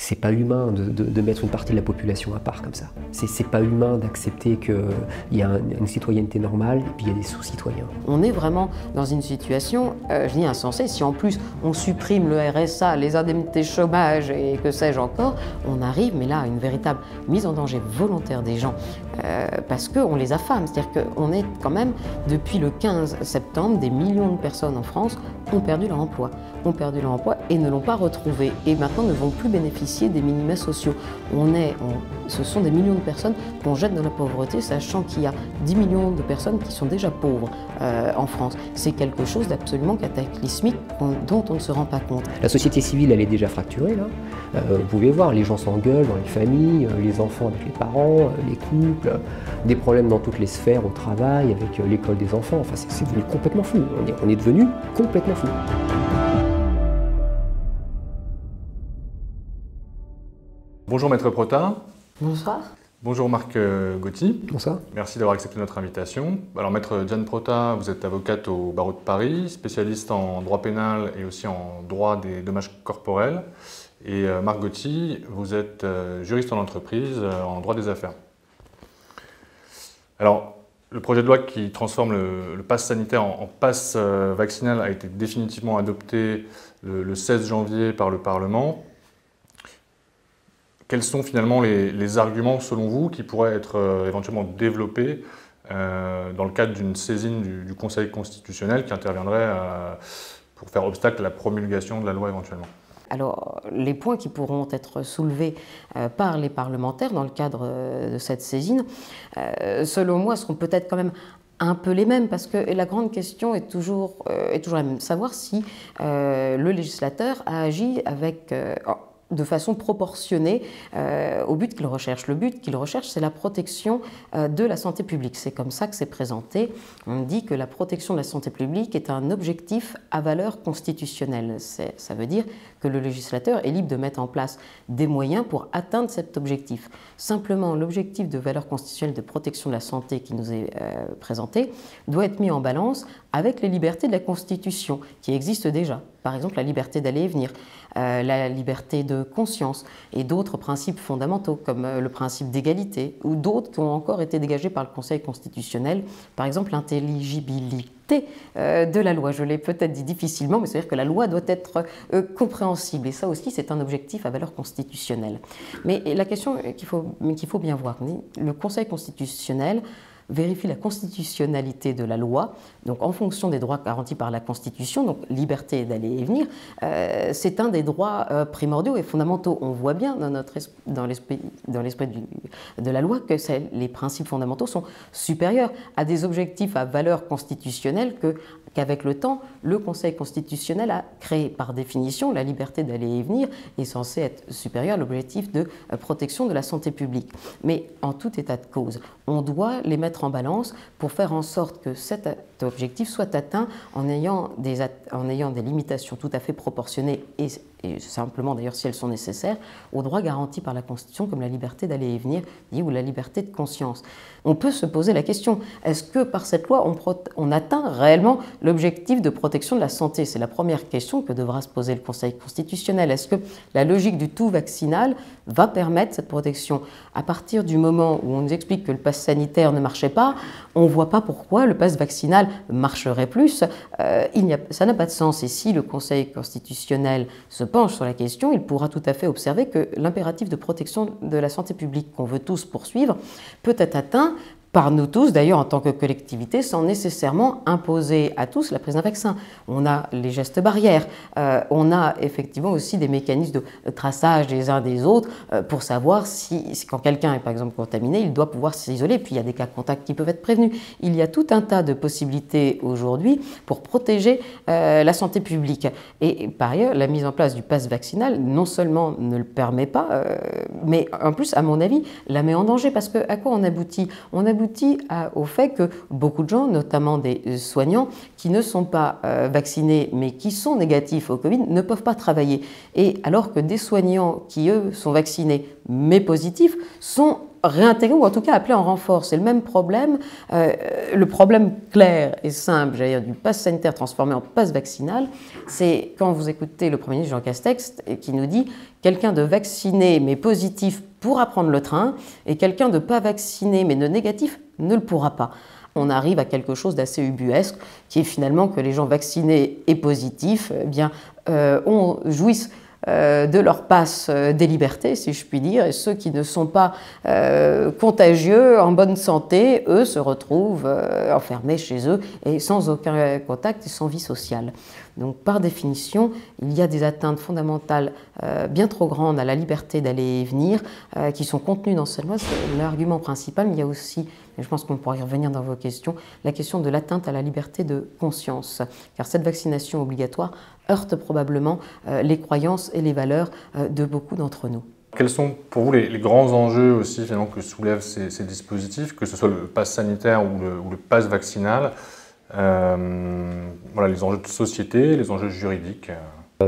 c'est pas humain de mettre une partie de la population à part comme ça. C'est pas humain d'accepter qu'il y a une citoyenneté normale et puis il y a des sous-citoyens. On est vraiment dans une situation, je dis insensée. Si en plus on supprime le RSA, les indemnités chômage et que sais-je encore, on arrive, mais là, à une véritable mise en danger volontaire des gens parce qu'on les affame. C'est-à-dire qu'on est quand même, depuis le 15 septembre, des millions de personnes en France ont perdu leur emploi. Et ne l'ont pas retrouvé et maintenant ne vont plus bénéficier des minima sociaux. Ce sont des millions de personnes qu'on jette dans la pauvreté, sachant qu'il y a 10 millions de personnes qui sont déjà pauvres en France. C'est quelque chose d'absolument cataclysmique dont on ne se rend pas compte. La société civile, elle est déjà fracturée là. Vous pouvez voir, les gens s'engueulent dans les familles, les enfants avec les parents, les couples, des problèmes dans toutes les sphères, au travail, avec l'école des enfants. Enfin, c'est devenu complètement fou. On est devenu complètement fou. Bonjour Maître Prota. Bonsoir. Bonjour Marc Gauthier. Bonsoir. Merci d'avoir accepté notre invitation. Alors Maître Diane Prota, vous êtes avocate au barreau de Paris, spécialiste en droit pénal et aussi en droit des dommages corporels. Et Marc Gauthier, vous êtes juriste en entreprise en droit des affaires. Alors, le projet de loi qui transforme le pass sanitaire en pass vaccinal a été définitivement adopté le 16 janvier par le Parlement. Quels sont finalement les arguments, selon vous, qui pourraient être éventuellement développés dans le cadre d'une saisine du Conseil constitutionnel qui interviendrait pour faire obstacle à la promulgation de la loi éventuellement? Alors, les points qui pourront être soulevés par les parlementaires dans le cadre de cette saisine, selon moi, seront peut-être quand même un peu les mêmes, parce que la grande question est toujours la même, savoir si le législateur a agi de façon proportionnée au but qu'il recherche. Le but qu'il recherche, c'est la protection de la santé publique. C'est comme ça que c'est présenté. On dit que la protection de la santé publique est un objectif à valeur constitutionnelle. Ça veut dire que le législateur est libre de mettre en place des moyens pour atteindre cet objectif. Simplement, l'objectif de valeur constitutionnelle de protection de la santé qui nous est présenté doit être mis en balance avec les libertés de la Constitution qui existent déjà. Par exemple, la liberté d'aller et venir, la liberté de conscience et d'autres principes fondamentaux comme le principe d'égalité ou d'autres qui ont encore été dégagés par le Conseil constitutionnel, par exemple l'intelligibilité de la loi. Je l'ai peut-être dit difficilement, mais c'est-à-dire que la loi doit être compréhensible et ça aussi c'est un objectif à valeur constitutionnelle. Mais la question qu'il faut bien voir, le Conseil constitutionnel vérifie la constitutionnalité de la loi, donc en fonction des droits garantis par la Constitution, donc liberté d'aller et venir, c'est un des droits primordiaux et fondamentaux. On voit bien dans l'esprit de la loi que les principes fondamentaux sont supérieurs à des objectifs à valeur constitutionnelle qu'avec le temps, le Conseil constitutionnel a créé. Par définition, la liberté d'aller et venir est censée être supérieure à l'objectif de protection de la santé publique. Mais en tout état de cause, on doit les mettre en balance pour faire en sorte que cet objectif soit atteint en ayant des limitations tout à fait proportionnées et simplement d'ailleurs si elles sont nécessaires, aux droits garantis par la Constitution comme la liberté d'aller et venir ou la liberté de conscience. On peut se poser la question, est-ce que par cette loi on atteint réellement l'objectif de protection de la santé? C'est la première question que devra se poser le Conseil constitutionnel. Est-ce que la logique du tout vaccinal va permettre cette protection? À partir du moment où on nous explique que le pass sanitaire ne marchait pas, on ne voit pas pourquoi le pass vaccinal marcherait plus. Ça n'a pas de sens. Et si le Conseil constitutionnel se penche sur la question, il pourra tout à fait observer que l'impératif de protection de la santé publique qu'on veut tous poursuivre peut être atteint par nous tous, d'ailleurs en tant que collectivité, sans nécessairement imposer à tous la prise d'un vaccin. On a les gestes barrières, on a effectivement aussi des mécanismes de traçage des uns des autres pour savoir si quand quelqu'un est par exemple contaminé, il doit pouvoir s'isoler, puis il y a des cas contacts qui peuvent être prévenus. Il y a tout un tas de possibilités aujourd'hui pour protéger la santé publique. Et par ailleurs, la mise en place du pass vaccinal, non seulement ne le permet pas, mais en plus, à mon avis, la met en danger, parce que à quoi on aboutit? On aboutit au fait que beaucoup de gens, notamment des soignants, qui ne sont pas vaccinés mais qui sont négatifs au Covid, ne peuvent pas travailler. Et alors que des soignants qui, eux, sont vaccinés mais positifs, sont réintégrer ou en tout cas appeler en renfort. C'est le même problème, le problème clair et simple, j'allais dire, du pass sanitaire transformé en pass vaccinal, c'est quand vous écoutez le Premier ministre Jean Castex qui nous dit quelqu'un de vacciné mais positif pourra prendre le train et quelqu'un de pas vacciné mais de négatif ne le pourra pas. On arrive à quelque chose d'assez ubuesque qui est finalement que les gens vaccinés et positifs jouissent de leur passe des libertés, si je puis dire, et ceux qui ne sont pas contagieux, en bonne santé, eux se retrouvent enfermés chez eux et sans aucun contact et sans vie sociale. Donc par définition, il y a des atteintes fondamentales bien trop grandes à la liberté d'aller et venir qui sont contenues dans cette loi. C'est l'argument principal, mais il y a aussi, et je pense qu'on pourra y revenir dans vos questions, la question de l'atteinte à la liberté de conscience. Car cette vaccination obligatoire heurte probablement les croyances et les valeurs de beaucoup d'entre nous. Quels sont pour vous les grands enjeux aussi finalement que soulèvent ces dispositifs, que ce soit le pass sanitaire ou le pass vaccinal, voilà, les enjeux de société, les enjeux juridiques?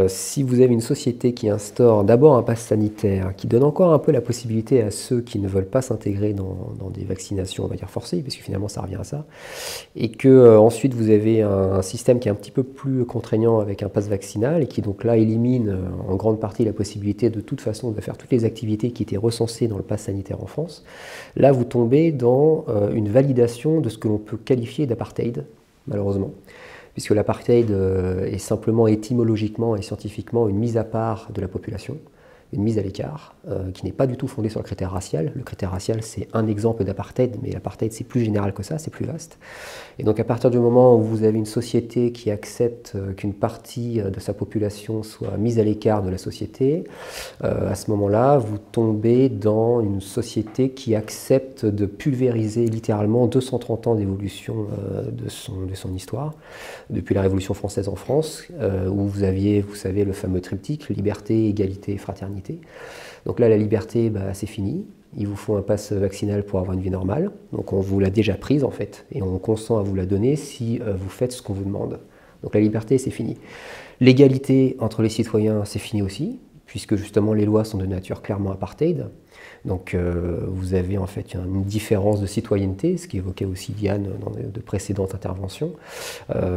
Si vous avez une société qui instaure d'abord un pass sanitaire, qui donne encore un peu la possibilité à ceux qui ne veulent pas s'intégrer dans des vaccinations, on va dire forcées, parce que finalement ça revient à ça, et que ensuite vous avez un système qui est un petit peu plus contraignant avec un pass vaccinal, et qui donc là élimine en grande partie la possibilité de toute façon de faire toutes les activités qui étaient recensées dans le pass sanitaire en France, là vous tombez dans une validation de ce que l'on peut qualifier d'apartheid, malheureusement. Puisque l'apartheid est simplement étymologiquement et scientifiquement une mise à part de la population, une mise à l'écart, qui n'est pas du tout fondée sur le critère racial. Le critère racial, c'est un exemple d'apartheid, mais l'apartheid, c'est plus général que ça, c'est plus vaste. Et donc à partir du moment où vous avez une société qui accepte qu'une partie de sa population soit mise à l'écart de la société, à ce moment-là, vous tombez dans une société qui accepte de pulvériser littéralement 230 ans d'évolution de son histoire, depuis la Révolution française en France, où vous aviez, vous savez, le fameux triptyque, liberté, égalité, fraternité. Donc là, la liberté, c'est fini. Il vous faut un pass vaccinal pour avoir une vie normale. Donc on vous l'a déjà prise en fait, et on consent à vous la donner si vous faites ce qu'on vous demande. Donc la liberté, c'est fini. L'égalité entre les citoyens, c'est fini aussi, puisque justement les lois sont de nature clairement apartheid. Donc vous avez en fait une différence de citoyenneté, ce qu'évoquait aussi Diane dans de précédentes interventions,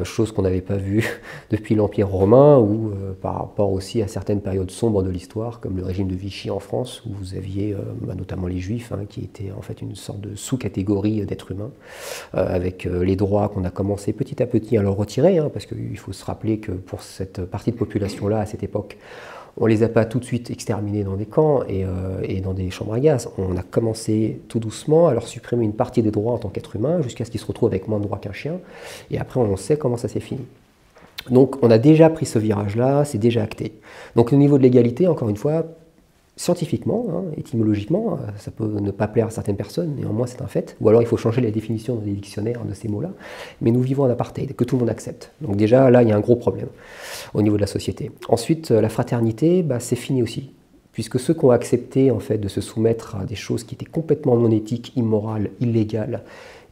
chose qu'on n'avait pas vue depuis l'Empire romain ou par rapport aussi à certaines périodes sombres de l'histoire, comme le régime de Vichy en France, où vous aviez notamment les Juifs, qui étaient en fait une sorte de sous-catégorie d'êtres humains, avec les droits qu'on a commencé petit à petit à leur retirer, parce qu'il faut se rappeler que pour cette partie de population-là, à cette époque, on ne les a pas tout de suite exterminés dans des camps et dans des chambres à gaz. On a commencé tout doucement à leur supprimer une partie des droits en tant qu'être humain, jusqu'à ce qu'ils se retrouvent avec moins de droits qu'un chien. Et après, on sait comment ça s'est fini. Donc, on a déjà pris ce virage-là, c'est déjà acté. Donc, au niveau de l'égalité, encore une fois, scientifiquement, étymologiquement, ça peut ne pas plaire à certaines personnes, néanmoins c'est un fait. Ou alors il faut changer la définition dans les dictionnaires de ces mots-là. Mais nous vivons en apartheid, que tout le monde accepte. Donc déjà, là, il y a un gros problème au niveau de la société. Ensuite, la fraternité, c'est fini aussi. Puisque ceux qui ont accepté en fait, de se soumettre à des choses qui étaient complètement non éthiques, immorales, illégales,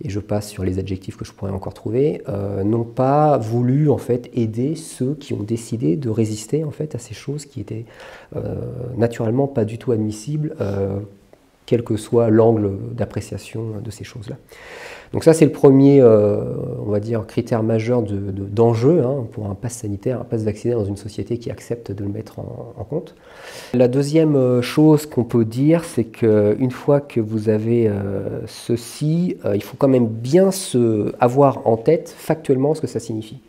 et je passe sur les adjectifs que je pourrais encore trouver, n'ont pas voulu en fait aider ceux qui ont décidé de résister en fait à ces choses qui étaient naturellement pas du tout admissibles, quel que soit l'angle d'appréciation de ces choses-là. Donc ça c'est le premier, on va dire, critère majeur d'enjeu pour un pass sanitaire, un pass vaccinal dans une société qui accepte de le mettre en compte. La deuxième chose qu'on peut dire, c'est qu'une fois que vous avez ceci, il faut quand même bien avoir en tête factuellement ce que ça signifie.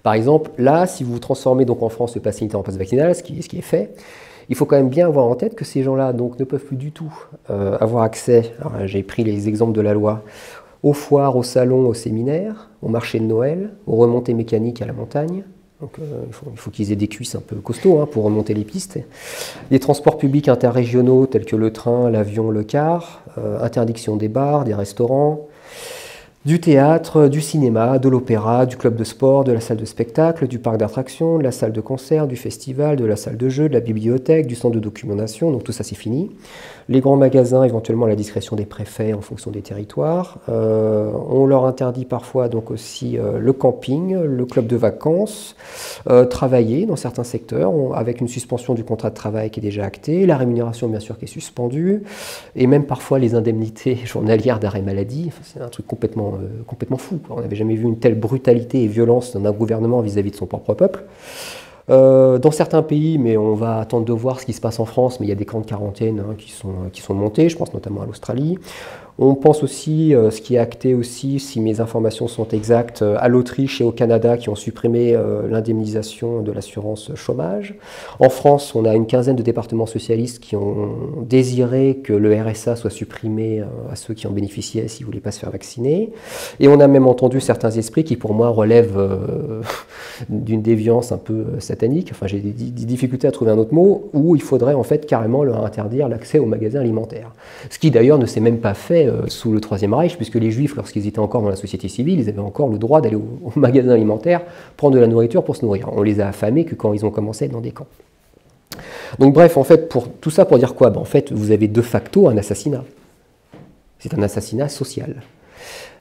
Par exemple, là, si vous transformez donc en France le pass sanitaire en pass vaccinal, ce qui est fait, il faut quand même bien avoir en tête que ces gens-là donc, ne peuvent plus du tout avoir accès, j'ai pris les exemples de la loi, aux foires, aux salons, aux séminaires, au marché de Noël, aux remontées mécaniques à la montagne. Donc, il faut qu'ils aient des cuisses un peu costauds pour remonter les pistes. Des transports publics interrégionaux tels que le train, l'avion, le car, interdiction des bars, des restaurants, Du théâtre, du cinéma, de l'opéra, du club de sport, de la salle de spectacle, du parc d'attractions, de la salle de concert, du festival, de la salle de jeu, de la bibliothèque, du centre de documentation, donc tout ça c'est fini. Les grands magasins, éventuellement à la discrétion des préfets en fonction des territoires. On leur interdit parfois donc aussi le camping, le club de vacances, travailler dans certains secteurs avec une suspension du contrat de travail qui est déjà actée, la rémunération bien sûr qui est suspendue, et même parfois les indemnités journalières d'arrêt maladie. Enfin, c'est un truc complètement fou, quoi. On n'avait jamais vu une telle brutalité et violence d'un gouvernement vis-à-vis de son propre peuple. Dans certains pays, mais on va attendre de voir ce qui se passe en France, mais il y a des camps de quarantaine qui sont montés, je pense notamment à l'Australie. On pense aussi, ce qui est acté aussi, si mes informations sont exactes, à l'Autriche et au Canada qui ont supprimé l'indemnisation de l'assurance chômage. En France, on a une quinzaine de départements socialistes qui ont désiré que le RSA soit supprimé à ceux qui en bénéficiaient s'ils ne voulaient pas se faire vacciner. Et on a même entendu certains esprits qui, pour moi, relèvent d'une déviance un peu satanique. Enfin, j'ai des difficultés à trouver un autre mot, où il faudrait en fait carrément leur interdire l'accès aux magasins alimentaires. Ce qui d'ailleurs ne s'est même pas fait sous le Troisième Reich, puisque les Juifs, lorsqu'ils étaient encore dans la société civile, ils avaient encore le droit d'aller au magasin alimentaire, prendre de la nourriture pour se nourrir. On les a affamés que quand ils ont commencé à être dans des camps. Donc bref, en fait, tout ça pour dire quoi? En fait, vous avez de facto un assassinat. C'est un assassinat social.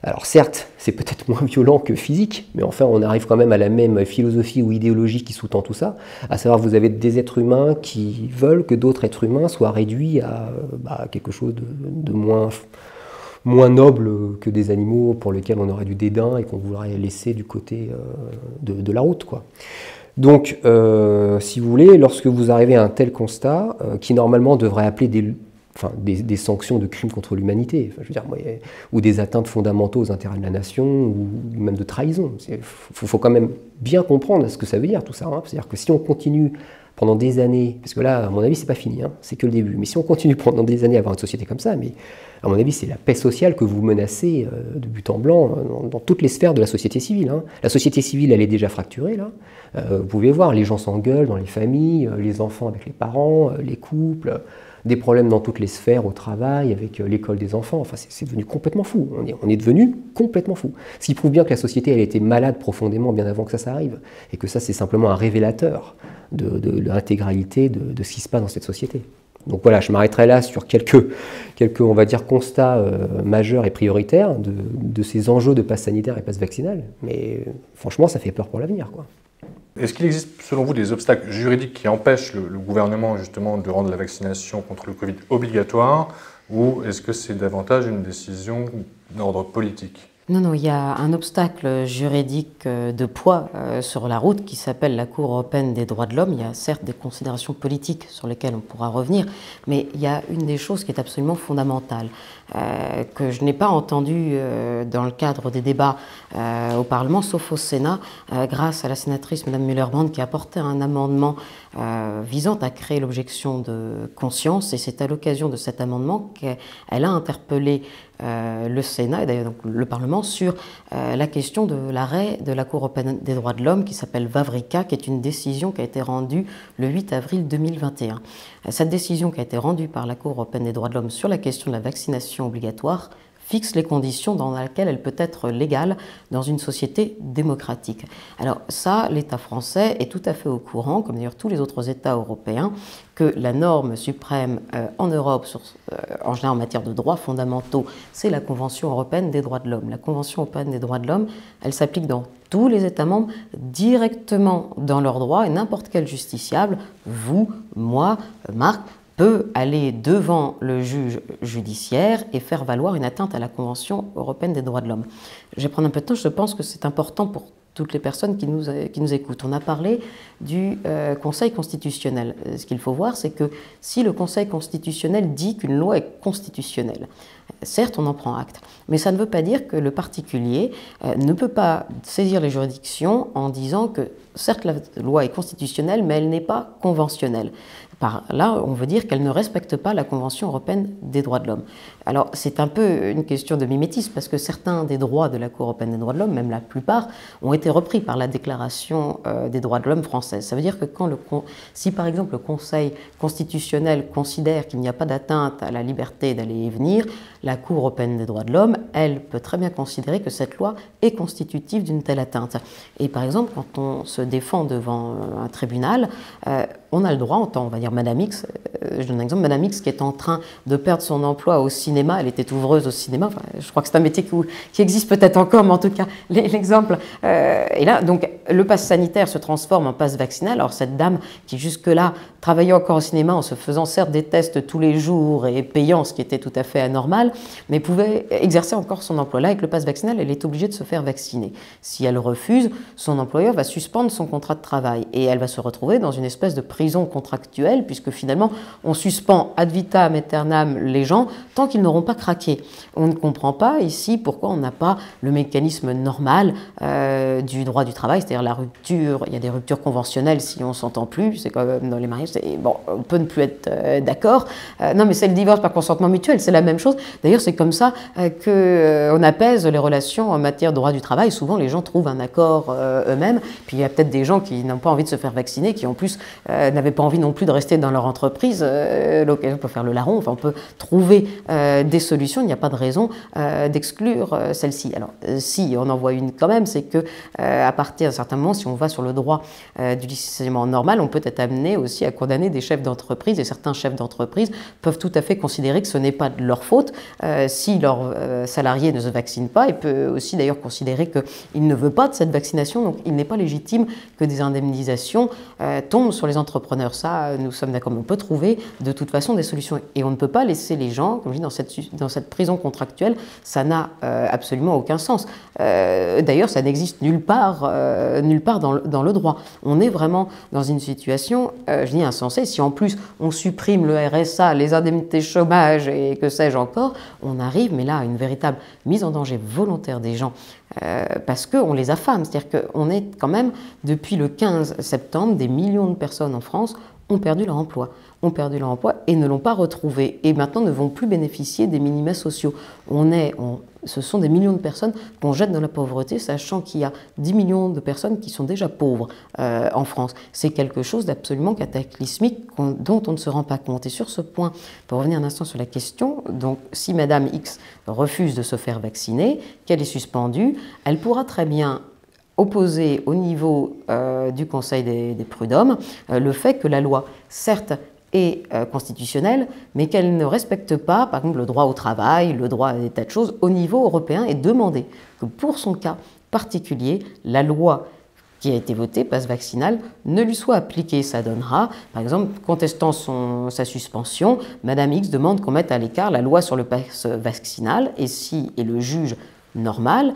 Alors certes, c'est peut-être moins violent que physique, mais enfin on arrive quand même à la même philosophie ou idéologie qui sous-tend tout ça, à savoir que vous avez des êtres humains qui veulent que d'autres êtres humains soient réduits à quelque chose de moins noble que des animaux pour lesquels on aurait du dédain et qu'on voudrait laisser du côté de la route, quoi. Donc, si vous voulez, lorsque vous arrivez à un tel constat, qui normalement devrait appeler des sanctions de crimes contre l'humanité, ou des atteintes fondamentaux aux intérêts de la nation, ou même de trahison. Il faut quand même bien comprendre ce que ça veut dire tout ça. C'est-à-dire que si on continue pendant des années, parce que là, à mon avis, c'est pas fini, c'est que le début, mais si on continue pendant des années à avoir une société comme ça, mais à mon avis, c'est la paix sociale que vous menacez de but en blanc dans toutes les sphères de la société civile. La société civile, elle est déjà fracturée, là. Vous pouvez voir, les gens s'engueulent dans les familles, les enfants avec les parents, les couples, des problèmes dans toutes les sphères au travail, avec l'école des enfants. Enfin, c'est devenu complètement fou. On est devenu complètement fou. Ce qui prouve bien que la société, elle était malade profondément bien avant que ça arrive. Et que ça, c'est simplement un révélateur de l'intégralité de ce qui se passe dans cette société. Donc voilà, je m'arrêterai là sur quelques on va dire, constats majeurs et prioritaires de ces enjeux de passe sanitaire et passe vaccinal. Mais franchement, ça fait peur pour l'avenir, quoi. Est-ce qu'il existe, selon vous, des obstacles juridiques qui empêchent le gouvernement, justement, de rendre la vaccination contre le Covid obligatoire, ou est-ce que c'est davantage une décision d'ordre politique ? Non, il y a un obstacle juridique de poids sur la route qui s'appelle la Cour européenne des droits de l'homme. Il y a certes des considérations politiques sur lesquelles on pourra revenir, mais il y a une des choses qui est absolument fondamentale, que je n'ai pas entendue dans le cadre des débats au Parlement, sauf au Sénat, grâce à la sénatrice Mme Müller-Brand qui a apporté un amendement visant à créer l'objection de conscience, et c'est à l'occasion de cet amendement qu'elle a interpellé le Sénat et d'ailleurs donc le Parlement sur la question de l'arrêt de la Cour européenne des droits de l'homme qui s'appelle Vavrika, qui est une décision qui a été rendue le 8 avril 2021. Cette décision qui a été rendue par la Cour européenne des droits de l'homme sur la question de la vaccination obligatoire fixe les conditions dans lesquelles elle peut être légale dans une société démocratique. Alors ça, l'État français est tout à fait au courant, comme d'ailleurs tous les autres États européens, que la norme suprême en Europe, en général en matière de droits fondamentaux, c'est la Convention européenne des droits de l'homme. La Convention européenne des droits de l'homme, elle s'applique dans tous les États membres directement dans leurs droits, et n'importe quel justiciable, vous, moi, Marc, peut aller devant le juge judiciaire et faire valoir une atteinte à la Convention européenne des droits de l'homme. Je vais prendre un peu de temps, je pense que c'est important pour toutes les personnes qui nous écoutent. On a parlé du Conseil constitutionnel. Ce qu'il faut voir, c'est que si le Conseil constitutionnel dit qu'une loi est constitutionnelle, certes, on en prend acte, mais ça ne veut pas dire que le particulier ne peut pas saisir les juridictions en disant que certes, la loi est constitutionnelle, mais elle n'est pas conventionnelle. Par là, on veut dire qu'elle ne respecte pas la Convention européenne des droits de l'homme. Alors, c'est un peu une question de mimétisme, parce que certains des droits de la Cour européenne des droits de l'homme, même la plupart, ont été repris par la Déclaration des droits de l'homme française. Ça veut dire que si par exemple le Conseil constitutionnel considère qu'il n'y a pas d'atteinte à la liberté d'aller et venir, la Cour européenne des droits de l'homme, elle peut très bien considérer que cette loi est constitutive d'une telle atteinte. Et par exemple, quand on se défend devant un tribunal, on a le droit, on va dire Madame X, je donne un exemple, Madame X qui est en train de perdre son emploi au cinéma, elle était ouvreuse au cinéma, enfin, je crois que c'est un métier qui existe peut-être encore, mais en tout cas, l'exemple est là. Donc, le pass sanitaire se transforme en pass vaccinal. Alors, cette dame qui jusque-là travaillait encore au cinéma en se faisant certes des tests tous les jours et payant, ce qui était tout à fait anormal, mais pouvait exercer encore son emploi. Là, avec le pass vaccinal, elle est obligée de se faire vacciner. Si elle refuse, son employeur va suspendre son contrat de travail et elle va se retrouver dans une espèce de prison contractuelle, puisque finalement, on suspend ad vitam aeternam les gens tant qu'ils n'auront pas craqué. On ne comprend pas ici pourquoi on n'a pas le mécanisme normal du droit du travail, c'est-à-dire la rupture. Il y a des ruptures conventionnelles si on ne s'entend plus, c'est quand même dans les mariages, bon, on peut ne plus être d'accord. Non, mais c'est le divorce par consentement mutuel, c'est la même chose. D'ailleurs, c'est comme ça qu'on apaise les relations en matière de droit du travail. Souvent, les gens trouvent un accord eux-mêmes. Puis il y a peut-être des gens qui n'ont pas envie de se faire vacciner, qui en plus n'avaient pas envie non plus de rester dans leur entreprise. L'occasion peut faire le larron. Enfin, on peut trouver des solutions. Il n'y a pas de raison d'exclure celle-ci. Alors, si on en voit une quand même, c'est que à partir d'un certain moment, si on va sur le droit du licenciement normal, on peut être amené aussi à condamner des chefs d'entreprise. Et certains chefs d'entreprise peuvent tout à fait considérer que ce n'est pas de leur faute si leur salarié ne se vaccine pas. Il peut aussi d'ailleurs considérer qu'il ne veut pas de cette vaccination, donc il n'est pas légitime que des indemnisations tombent sur les entrepreneurs. Ça, nous sommes d'accord, mais on peut trouver de toute façon des solutions. Et on ne peut pas laisser les gens, comme je dis, dans cette prison contractuelle, ça n'a absolument aucun sens. D'ailleurs, ça n'existe nulle part dans le droit. On est vraiment dans une situation, je dis insensée. Si en plus on supprime le RSA, les indemnités chômage et que sais-je encore, on arrive, mais là, à une véritable mise en danger volontaire des gens parce qu'on les affame. C'est-à-dire qu'on est quand même, depuis le 15 septembre, des millions de personnes en France ont perdu leur emploi. Et ne l'ont pas retrouvé et maintenant ne vont plus bénéficier des minima sociaux. Ce sont des millions de personnes qu'on jette dans la pauvreté, sachant qu'il y a 10 millions de personnes qui sont déjà pauvres en France. C'est quelque chose d'absolument cataclysmique dont on ne se rend pas compte. Et sur ce point, pour revenir un instant sur la question, donc si Madame X refuse de se faire vacciner, qu'elle est suspendue, elle pourra très bien opposer au niveau du Conseil des prud'hommes le fait que la loi, certes, est constitutionnelle, mais qu'elle ne respecte pas, par exemple, le droit au travail, le droit à des tas de choses, au niveau européen, et demander que pour son cas particulier, la loi qui a été votée, passe vaccinal, ne lui soit appliquée. Ça donnera, par exemple, contestant sa suspension, Madame X demande qu'on mette à l'écart la loi sur le passe vaccinal, et le juge normal,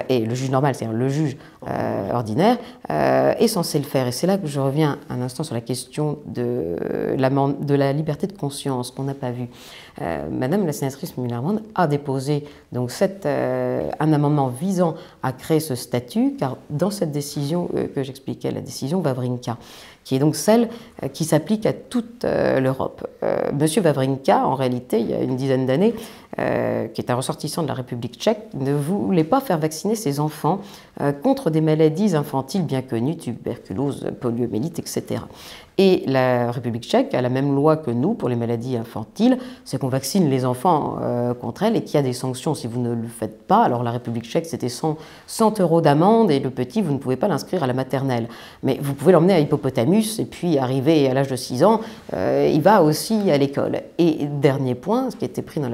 et le juge normal, c'est-à-dire le juge ordinaire, est censé le faire. Et c'est là que je reviens un instant sur la question de la liberté de conscience qu'on n'a pas vue. Madame la sénatrice Müller-Bronn a déposé donc un amendement visant à créer ce statut, car dans cette décision que j'expliquais, la décision Wawrinka, qui est donc celle qui s'applique à toute l'Europe. Monsieur Wawrinka, en réalité, il y a une dizaine d'années, qui est un ressortissant de la République tchèque, ne voulait pas faire vacciner ses enfants contre des maladies infantiles bien connues, tuberculose, poliomyélite, etc. Et la République tchèque a la même loi que nous pour les maladies infantiles, c'est qu'on vaccine les enfants contre elles et qu'il y a des sanctions si vous ne le faites pas. Alors la République tchèque, c'était 100 € d'amende et le petit, vous ne pouvez pas l'inscrire à la maternelle. Mais vous pouvez l'emmener à Hippopotamus et puis arrivé à l'âge de 6 ans, il va aussi à l'école. Et dernier point, ce qui a été pris dans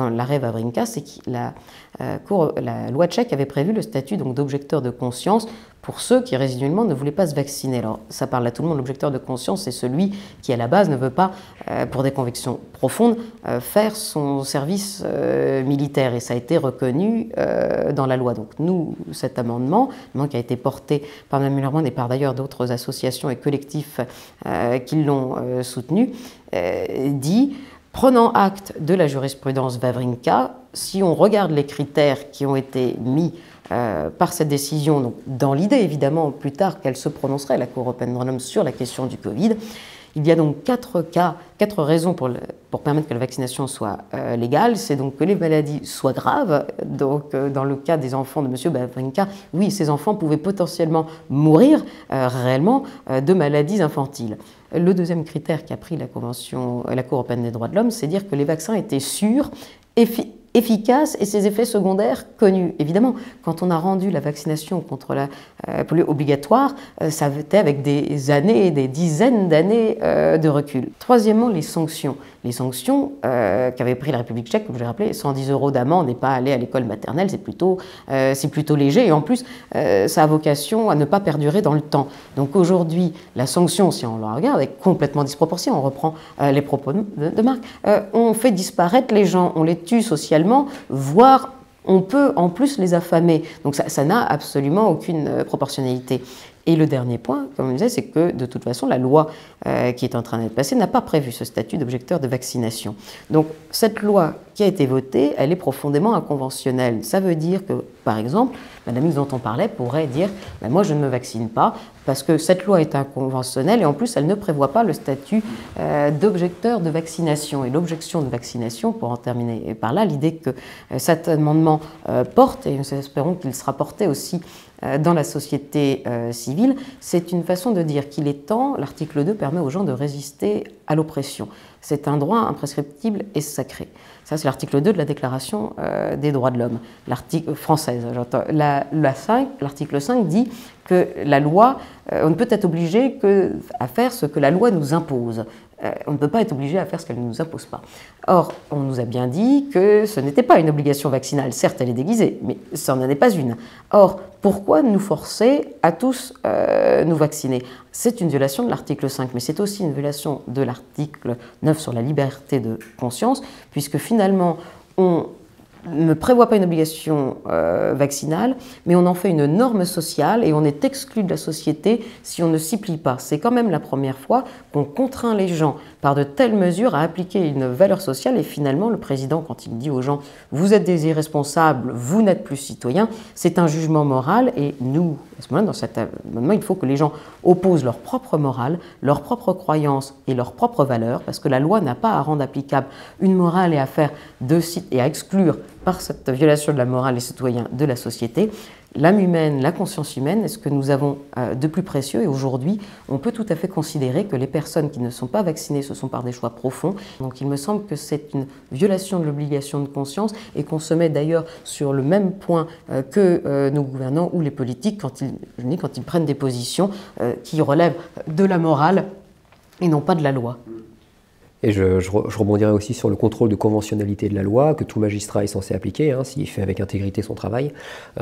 l'arrêt Wawrinka, c'est que la loi tchèque avait prévu le statut d'objecteur de conscience pour ceux qui résiduellement ne voulaient pas se vacciner. Alors ça parle à tout le monde, l'objecteur de conscience, c'est celui qui à la base ne veut pas, pour des convictions profondes, faire son service militaire, et ça a été reconnu dans la loi. Donc nous, cet amendement qui a été porté par Mme Müller-Bronn et par d'ailleurs d'autres associations et collectifs qui l'ont soutenu, dit: prenant acte de la jurisprudence Wawrinka, si on regarde les critères qui ont été mis par cette décision, donc dans l'idée évidemment plus tard qu'elle se prononcerait, la Cour européenne des droits de l'homme, sur la question du Covid, Il y a donc quatre raisons pour permettre que la vaccination soit légale. C'est donc que les maladies soient graves. Donc, dans le cas des enfants de M. Wawrinka, oui, ces enfants pouvaient potentiellement mourir réellement de maladies infantiles. Le deuxième critère qu'a pris la Cour européenne des droits de l'homme, c'est dire que les vaccins étaient sûrs, efficace et ses effets secondaires connus. Évidemment, quand on a rendu la vaccination contre la polio obligatoire, ça était avec des années, des dizaines d'années de recul. Troisièmement, les sanctions. Les sanctions qu'avait pris la République tchèque, comme je l'ai rappelé, 110 € d'amende et pas aller à l'école maternelle, c'est plutôt léger. Et en plus, ça a vocation à ne pas perdurer dans le temps. Donc aujourd'hui, la sanction, si on la regarde, est complètement disproportionnée. On reprend les propos de Marc. On fait disparaître les gens, on les tue socialement, voire on peut en plus les affamer. Donc ça n'a absolument aucune proportionnalité. Et le dernier point, comme je disais, c'est que de toute façon, la loi qui est en train d'être passée n'a pas prévu ce statut d'objecteur de vaccination. Donc cette loi qui a été votée, elle est profondément inconventionnelle. Ça veut dire que, par exemple, Madame X dont on parlait pourrait dire « moi je ne me vaccine pas parce que cette loi est inconventionnelle et en plus elle ne prévoit pas le statut d'objecteur de vaccination ». Et l'objection de vaccination, pour en terminer par là, l'idée que cet amendement porte, et nous espérons qu'il sera porté aussi dans la société civile, c'est une façon de dire qu'il est temps, l'article 2 permet aux gens de résister à l'oppression. C'est un droit imprescriptible et sacré. Ça, c'est l'article 2 de la Déclaration des droits de l'homme, l'article française. L'article 5 dit que la loi, on ne peut être obligé à faire ce que la loi nous impose. On ne peut pas être obligé à faire ce qu'elle ne nous impose pas. Or, on nous a bien dit que ce n'était pas une obligation vaccinale. Certes, elle est déguisée, mais ça n'en est pas une. Or, pourquoi nous forcer à tous nous vacciner? C'est une violation de l'article 5, mais c'est aussi une violation de l'article 9 sur la liberté de conscience, puisque finalement, on ne prévoit pas une obligation vaccinale, mais on en fait une norme sociale et on est exclu de la société si on ne s'y plie pas. C'est quand même la première fois qu'on contraint les gens par de telles mesures à appliquer une valeur sociale et finalement le président, quand il dit aux gens « vous êtes des irresponsables, vous n'êtes plus citoyens », c'est un jugement moral et nous, à ce moment-là, dans cet amendement, il faut que les gens opposent leur propre morale, leur propre croyance et leurs propres valeurs, parce que la loi n'a pas à rendre applicable une morale et à exclure par cette violation de la morale les citoyens de la société. L'âme humaine, la conscience humaine est ce que nous avons de plus précieux et aujourd'hui, on peut tout à fait considérer que les personnes qui ne sont pas vaccinées, ce sont par des choix profonds. Donc il me semble que c'est une violation de l'obligation de conscience et qu'on se met d'ailleurs sur le même point que nos gouvernants ou les politiques quand ils prennent des positions qui relèvent de la morale et non pas de la loi. Et je rebondirai aussi sur le contrôle de conventionnalité de la loi que tout magistrat est censé appliquer, s'il fait avec intégrité son travail.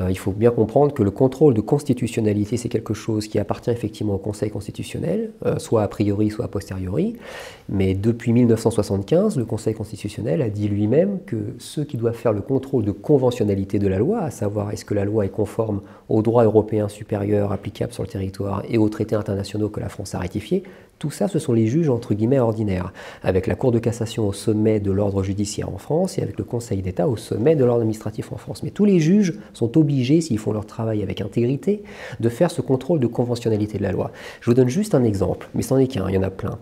Il faut bien comprendre que le contrôle de constitutionnalité, c'est quelque chose qui appartient effectivement au Conseil constitutionnel, soit a priori, soit a posteriori. Mais depuis 1975, le Conseil constitutionnel a dit lui-même que ceux qui doivent faire le contrôle de conventionnalité de la loi, à savoir est-ce que la loi est conforme aux droits européens supérieurs applicables sur le territoire et aux traités internationaux que la France a ratifiés, tout ça, ce sont les juges entre guillemets ordinaires, avec la Cour de cassation au sommet de l'ordre judiciaire en France et avec le Conseil d'État au sommet de l'ordre administratif en France. Mais tous les juges sont obligés, s'ils font leur travail avec intégrité, de faire ce contrôle de conventionnalité de la loi. Je vous donne juste un exemple, mais ce n'en est qu'un, il y en a plein.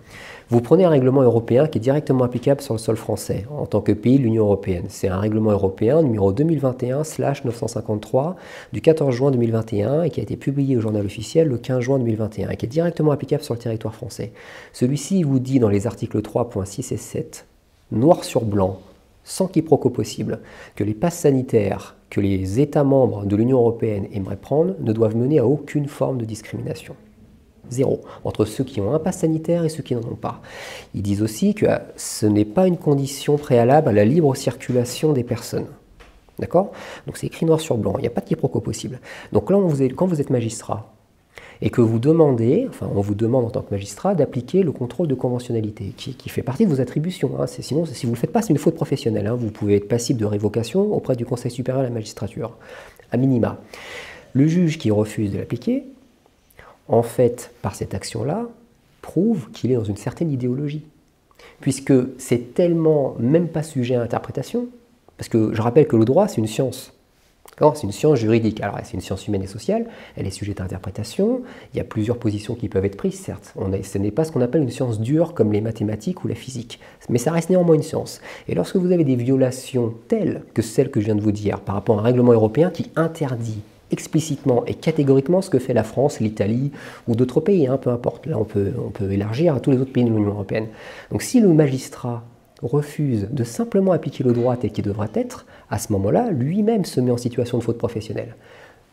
Vous prenez un règlement européen qui est directement applicable sur le sol français, en tant que pays de l'Union européenne. C'est un règlement européen numéro 2021/953 du 14 juin 2021 et qui a été publié au journal officiel le 15 juin 2021 et qui est directement applicable sur le territoire français. Celui-ci vous dit dans les articles 3.6 et 7, noir sur blanc, sans quiproquo possible, que les passes sanitaires que les États membres de l'Union européenne aimeraient prendre ne doivent mener à aucune forme de discrimination. Zéro, entre ceux qui ont un pass sanitaire et ceux qui n'en ont pas. Ils disent aussi que ce n'est pas une condition préalable à la libre circulation des personnes. D'accord? Donc c'est écrit noir sur blanc, il n'y a pas de quiproquo possible. Donc là, quand vous êtes magistrat, et que vous demandez, on vous demande en tant que magistrat d'appliquer le contrôle de conventionnalité, qui fait partie de vos attributions. Sinon, si vous ne le faites pas, c'est une faute professionnelle. Vous pouvez être passible de révocation auprès du Conseil supérieur de la magistrature, à minima. Le juge qui refuse de l'appliquer, en fait, par cette action-là, prouve qu'il est dans une certaine idéologie. Puisque c'est tellement même pas sujet à interprétation, parce que je rappelle que le droit, c'est une science. C'est une science juridique. Alors, c'est une science humaine et sociale, elle est sujette à interprétation, il y a plusieurs positions qui peuvent être prises, certes. Ce n'est pas ce qu'on appelle une science dure comme les mathématiques ou la physique, mais ça reste néanmoins une science. Et lorsque vous avez des violations telles que celles que je viens de vous dire par rapport à un règlement européen qui interdit explicitement et catégoriquement ce que fait la France, l'Italie ou d'autres pays, peu importe. Là, on peut élargir à tous les autres pays de l'Union européenne. Donc, si le magistrat refuse de simplement appliquer le droit tel qu'il devrait être, à ce moment-là, lui-même se met en situation de faute professionnelle,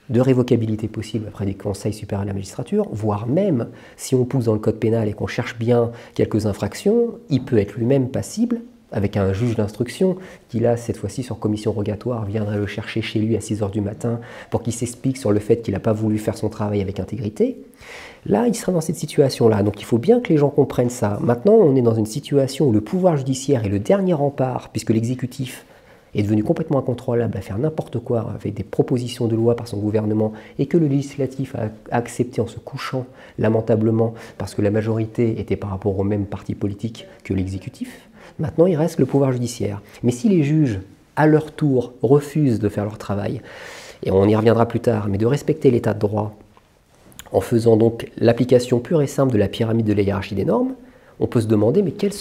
de révocabilité possible après des conseils supérieurs à la magistrature, voire même, si on pousse dans le code pénal et qu'on cherche bien quelques infractions, il peut être lui-même passible, avec un juge d'instruction qui, là, cette fois-ci, sur commission rogatoire, viendrait le chercher chez lui à 6 h du matin pour qu'il s'explique sur le fait qu'il n'a pas voulu faire son travail avec intégrité. Là, il sera dans cette situation-là. Donc, il faut bien que les gens comprennent ça. Maintenant, on est dans une situation où le pouvoir judiciaire est le dernier rempart, puisque l'exécutif est devenu complètement incontrôlable à faire n'importe quoi avec des propositions de loi par son gouvernement et que le législatif a accepté en se couchant lamentablement parce que la majorité était par rapport au même parti politique que l'exécutif. Maintenant, il reste le pouvoir judiciaire. Mais si les juges, à leur tour, refusent de faire leur travail, et on y reviendra plus tard, mais de respecter l'état de droit, en faisant donc l'application pure et simple de la pyramide de la hiérarchie des normes, on peut se demander, mais quelle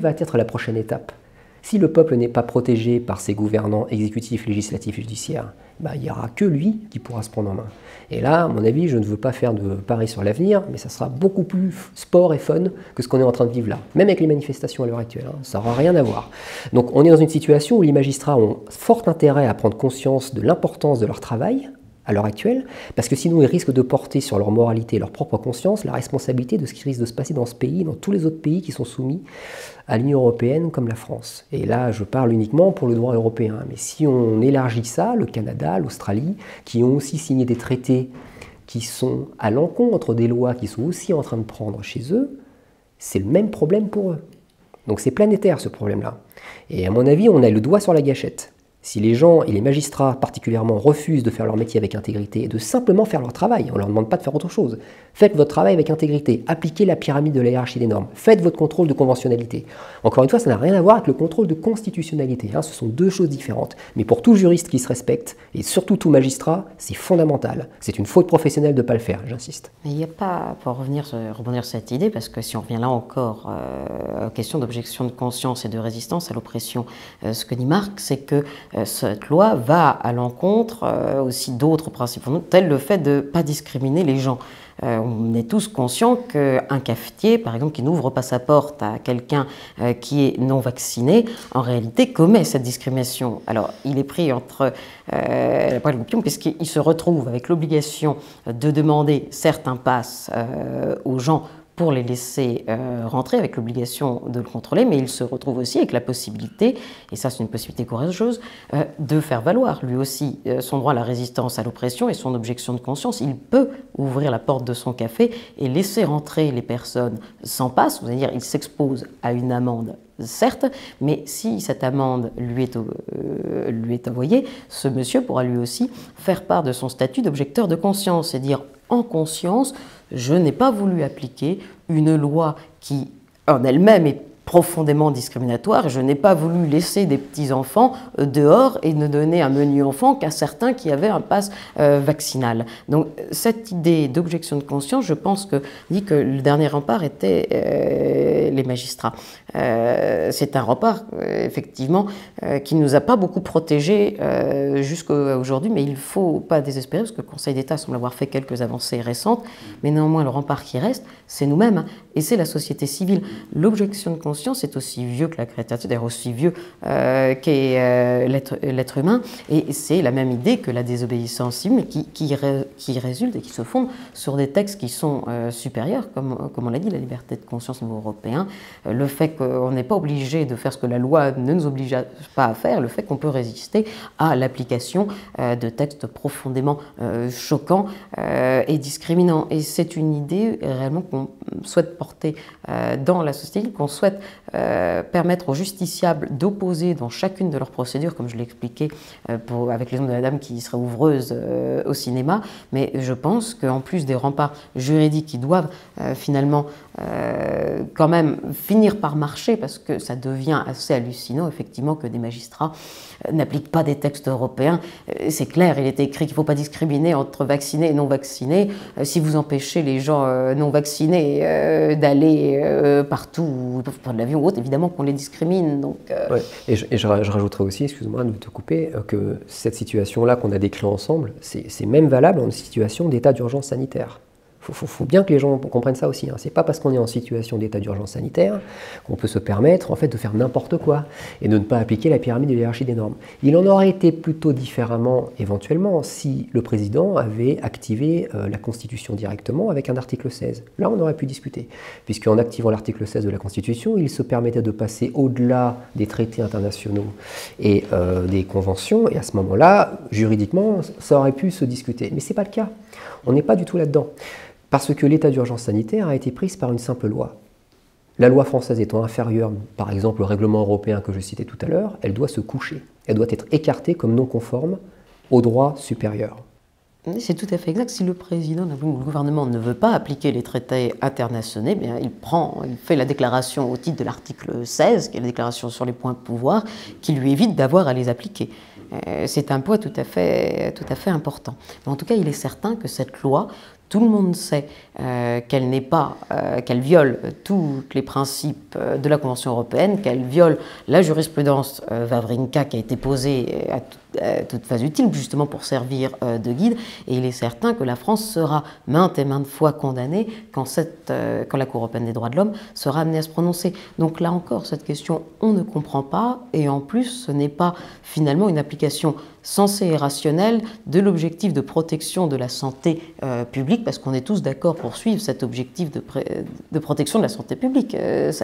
va être la prochaine étape? Si le peuple n'est pas protégé par ses gouvernants exécutifs, législatifs et judiciaires, il n'y aura que lui qui pourra se prendre en main. Et là, à mon avis, je ne veux pas faire de paris sur l'avenir, mais ça sera beaucoup plus sport et fun que ce qu'on est en train de vivre là. Même avec les manifestations à l'heure actuelle, ça n'aura rien à voir. Donc on est dans une situation où les magistrats ont fort intérêt à prendre conscience de l'importance de leur travail, à l'heure actuelle, parce que sinon ils risquent de porter sur leur moralité et leur propre conscience la responsabilité de ce qui risque de se passer dans ce pays, dans tous les autres pays qui sont soumis à l'Union européenne comme la France. Et là, je parle uniquement pour le droit européen. Mais si on élargit ça, le Canada, l'Australie, qui ont aussi signé des traités qui sont à l'encontre des lois qu'ils sont aussi en train de prendre chez eux, c'est le même problème pour eux. Donc c'est planétaire ce problème-là. Et à mon avis, on a le doigt sur la gâchette. Si les gens, et les magistrats particulièrement, refusent de faire leur métier avec intégrité et de simplement faire leur travail, on ne leur demande pas de faire autre chose. Faites votre travail avec intégrité, appliquez la pyramide de la hiérarchie des normes, faites votre contrôle de conventionnalité. Encore une fois, ça n'a rien à voir avec le contrôle de constitutionnalité, ce sont deux choses différentes. Mais pour tout juriste qui se respecte, et surtout tout magistrat, c'est fondamental. C'est une faute professionnelle de ne pas le faire, j'insiste. Mais il n'y a pas, pour rebondir sur cette idée, parce que si on revient là encore aux questions d'objection de conscience et de résistance à l'oppression, ce que dit Marc, c'est que cette loi va à l'encontre aussi d'autres principes, tels le fait de ne pas discriminer les gens. On est tous conscients qu'un cafetier, par exemple, qui n'ouvre pas sa porte à quelqu'un qui est non vacciné, en réalité commet cette discrimination. Alors, il est pris entre la poêle et le pion, puisqu'il se retrouve avec l'obligation de demander certains passes aux gens pour les laisser rentrer, avec l'obligation de le contrôler, mais il se retrouve aussi avec la possibilité, et ça c'est une possibilité courageuse, de faire valoir lui aussi son droit à la résistance à l'oppression et son objection de conscience. Il peut ouvrir la porte de son café et laisser rentrer les personnes sans passe, c'est-à-dire il s'expose à une amende, certes, mais si cette amende lui est envoyée, ce monsieur pourra lui aussi faire part de son statut d'objecteur de conscience et dire en conscience, je n'ai pas voulu appliquer une loi qui en elle-même est profondément discriminatoire. Je n'ai pas voulu laisser des petits-enfants dehors et ne donner un menu enfant qu'à certains qui avaient un pass vaccinal. Donc cette idée d'objection de conscience, je pense que dit que le dernier rempart était les magistrats. C'est un rempart, effectivement, qui ne nous a pas beaucoup protégés jusqu'à aujourd'hui, mais il ne faut pas désespérer, parce que le Conseil d'État semble avoir fait quelques avancées récentes, mais néanmoins le rempart qui reste, c'est nous-mêmes, et c'est la société civile. L'objection de conscience est aussi vieux que la créature, d'ailleurs aussi vieux qu'est l'être humain, et c'est la même idée que la désobéissance civile qui résulte et qui se fonde sur des textes qui sont supérieurs, comme on l'a dit, la liberté de conscience au niveau européen, le fait qu'on n'est pas obligé de faire ce que la loi ne nous oblige pas à faire, le fait qu'on peut résister à l'application de textes profondément choquants et discriminants. Et c'est une idée réellement qu'on souhaite porter dans la société, qu'on souhaite permettre aux justiciables d'opposer dans chacune de leurs procédures, comme je l'ai expliqué avec l'exemple de la dame qui serait ouvreuse au cinéma, mais je pense qu'en plus des remparts juridiques qui doivent finalement quand même finir par marcher, parce que ça devient assez hallucinant effectivement que des magistrats n'appliquent pas des textes européens. C'est clair, il est écrit qu'il ne faut pas discriminer entre vaccinés et non vaccinés. Si vous empêchez les gens non vaccinés d'aller partout, ils peuvent prendre l'avion ou autre, évidemment qu'on les discrimine. Donc, ouais. Et je rajouterais aussi, excuse-moi de te couper, que cette situation-là qu'on a décrite ensemble, c'est même valable en situation d'état d'urgence sanitaire. Il faut bien que les gens comprennent ça aussi. Hein. Ce n'est pas parce qu'on est en situation d'état d'urgence sanitaire qu'on peut se permettre en fait, de faire n'importe quoi et de ne pas appliquer la pyramide de hiérarchie des normes. Il en aurait été plutôt différemment, éventuellement, si le président avait activé la Constitution directement avec un article 16. Là, on aurait pu discuter, puisqu'en activant l'article 16 de la Constitution, il se permettait de passer au-delà des traités internationaux et des conventions, et à ce moment-là, juridiquement, ça aurait pu se discuter. Mais ce n'est pas le cas. On n'est pas du tout là-dedans. Parce que l'état d'urgence sanitaire a été prise par une simple loi. La loi française étant inférieure, par exemple, au règlement européen que je citais tout à l'heure, elle doit se coucher. Elle doit être écartée comme non conforme au droit supérieur. C'est tout à fait exact. Si le président ou le gouvernement ne veut pas appliquer les traités internationaux, eh bien, il fait la déclaration au titre de l'article 16, qui est la déclaration sur les points de pouvoir, qui lui évite d'avoir à les appliquer. C'est un poids tout à fait important. Mais en tout cas, il est certain que cette loi, tout le monde sait qu'elle viole tous les principes de la Convention européenne, qu'elle viole la jurisprudence Wawrinka qui a été posée à toute phase utile, justement pour servir de guide. Et il est certain que la France sera maintes et maintes fois condamnée quand la Cour européenne des droits de l'homme sera amenée à se prononcer. Donc là encore, cette question, on ne comprend pas. Et en plus, ce n'est pas finalement une application sensée et rationnelle de l'objectif de protection de la santé publique, parce qu'on est tous d'accord pour suivre cet objectif de protection de la santé publique.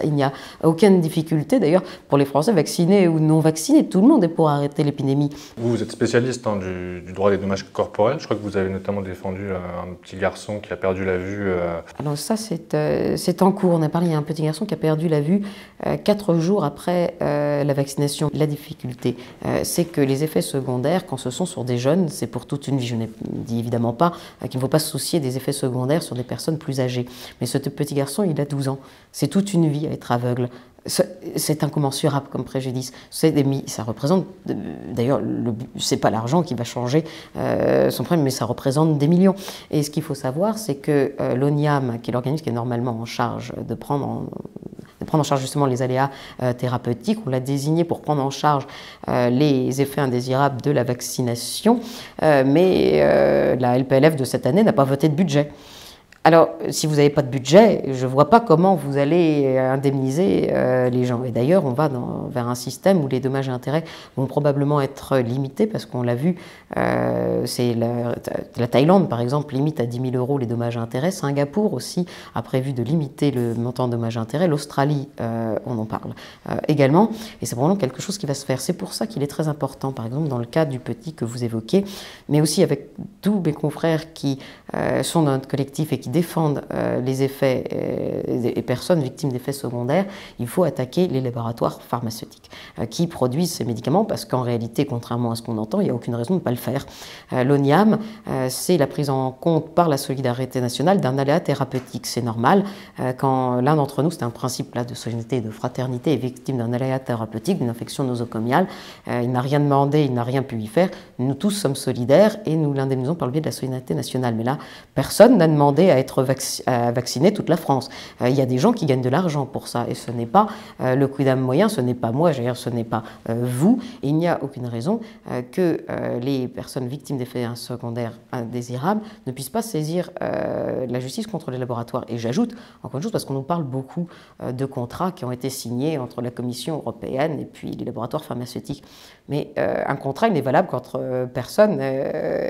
Il n'y a aucune difficulté, d'ailleurs, pour les Français vaccinés ou non vaccinés. Tout le monde est pour arrêter l'épidémie. Vous êtes spécialiste du droit des dommages corporels. Je crois que vous avez notamment défendu un petit garçon qui a perdu la vue. Alors ça, c'est en cours. On a parlé, il y a un petit garçon qui a perdu la vue 4 jours après la vaccination. La difficulté, c'est que les effets secondaires, quand ce sont sur des jeunes, c'est pour toute une vie. Je ne dis évidemment pas qu'il ne faut pas se soucier des effets secondaires sur des personnes plus âgées. Mais ce petit garçon, il a 12 ans. C'est toute une vie à être aveugle. C'est incommensurable comme préjudice. Ça représente, d'ailleurs, c'est pas l'argent qui va changer son problème, mais ça représente des millions. Et ce qu'il faut savoir, c'est que l'ONIAM, qui est l'organisme qui est normalement en charge de prendre en charge justement les aléas thérapeutiques, on l'a désigné pour prendre en charge les effets indésirables de la vaccination, mais la LPLF de cette année n'a pas voté de budget. Alors, si vous n'avez pas de budget, je ne vois pas comment vous allez indemniser les gens. Et d'ailleurs, on va vers un système où les dommages et intérêts vont probablement être limités, parce qu'on l'a vu, c'est la Thaïlande, par exemple, limite à 10 000 € les dommages et intérêts. Singapour aussi a prévu de limiter le montant de dommages et intérêts. L'Australie, on en parle également. Et c'est vraiment quelque chose qui va se faire. C'est pour ça qu'il est très important, par exemple, dans le cas du petit que vous évoquez, mais aussi avec tous mes confrères qui sont dans notre collectif et qui défendent les effets des personnes victimes d'effets secondaires, il faut attaquer les laboratoires pharmaceutiques qui produisent ces médicaments, parce qu'en réalité, contrairement à ce qu'on entend, il n'y a aucune raison de ne pas le faire. L'ONIAM, c'est la prise en compte par la solidarité nationale d'un aléa thérapeutique. C'est normal. Quand l'un d'entre nous, c'est un principe là, de solidarité et de fraternité, est victime d'un aléa thérapeutique, d'une infection nosocomiale, il n'a rien demandé, il n'a rien pu y faire. Nous tous sommes solidaires et nous l'indemnisons par le biais de la solidarité nationale. Mais là, personne n'a demandé à être vacciner toute la France. Il y a des gens qui gagnent de l'argent pour ça, et ce n'est pas le quidam moyen, ce n'est pas moi, ce n'est pas vous, et il n'y a aucune raison que les personnes victimes d'effets secondaires indésirables ne puissent pas saisir la justice contre les laboratoires. Et j'ajoute encore une chose, parce qu'on nous parle beaucoup de contrats qui ont été signés entre la Commission européenne et puis les laboratoires pharmaceutiques. Mais un contrat, il n'est valable qu'entre personnes,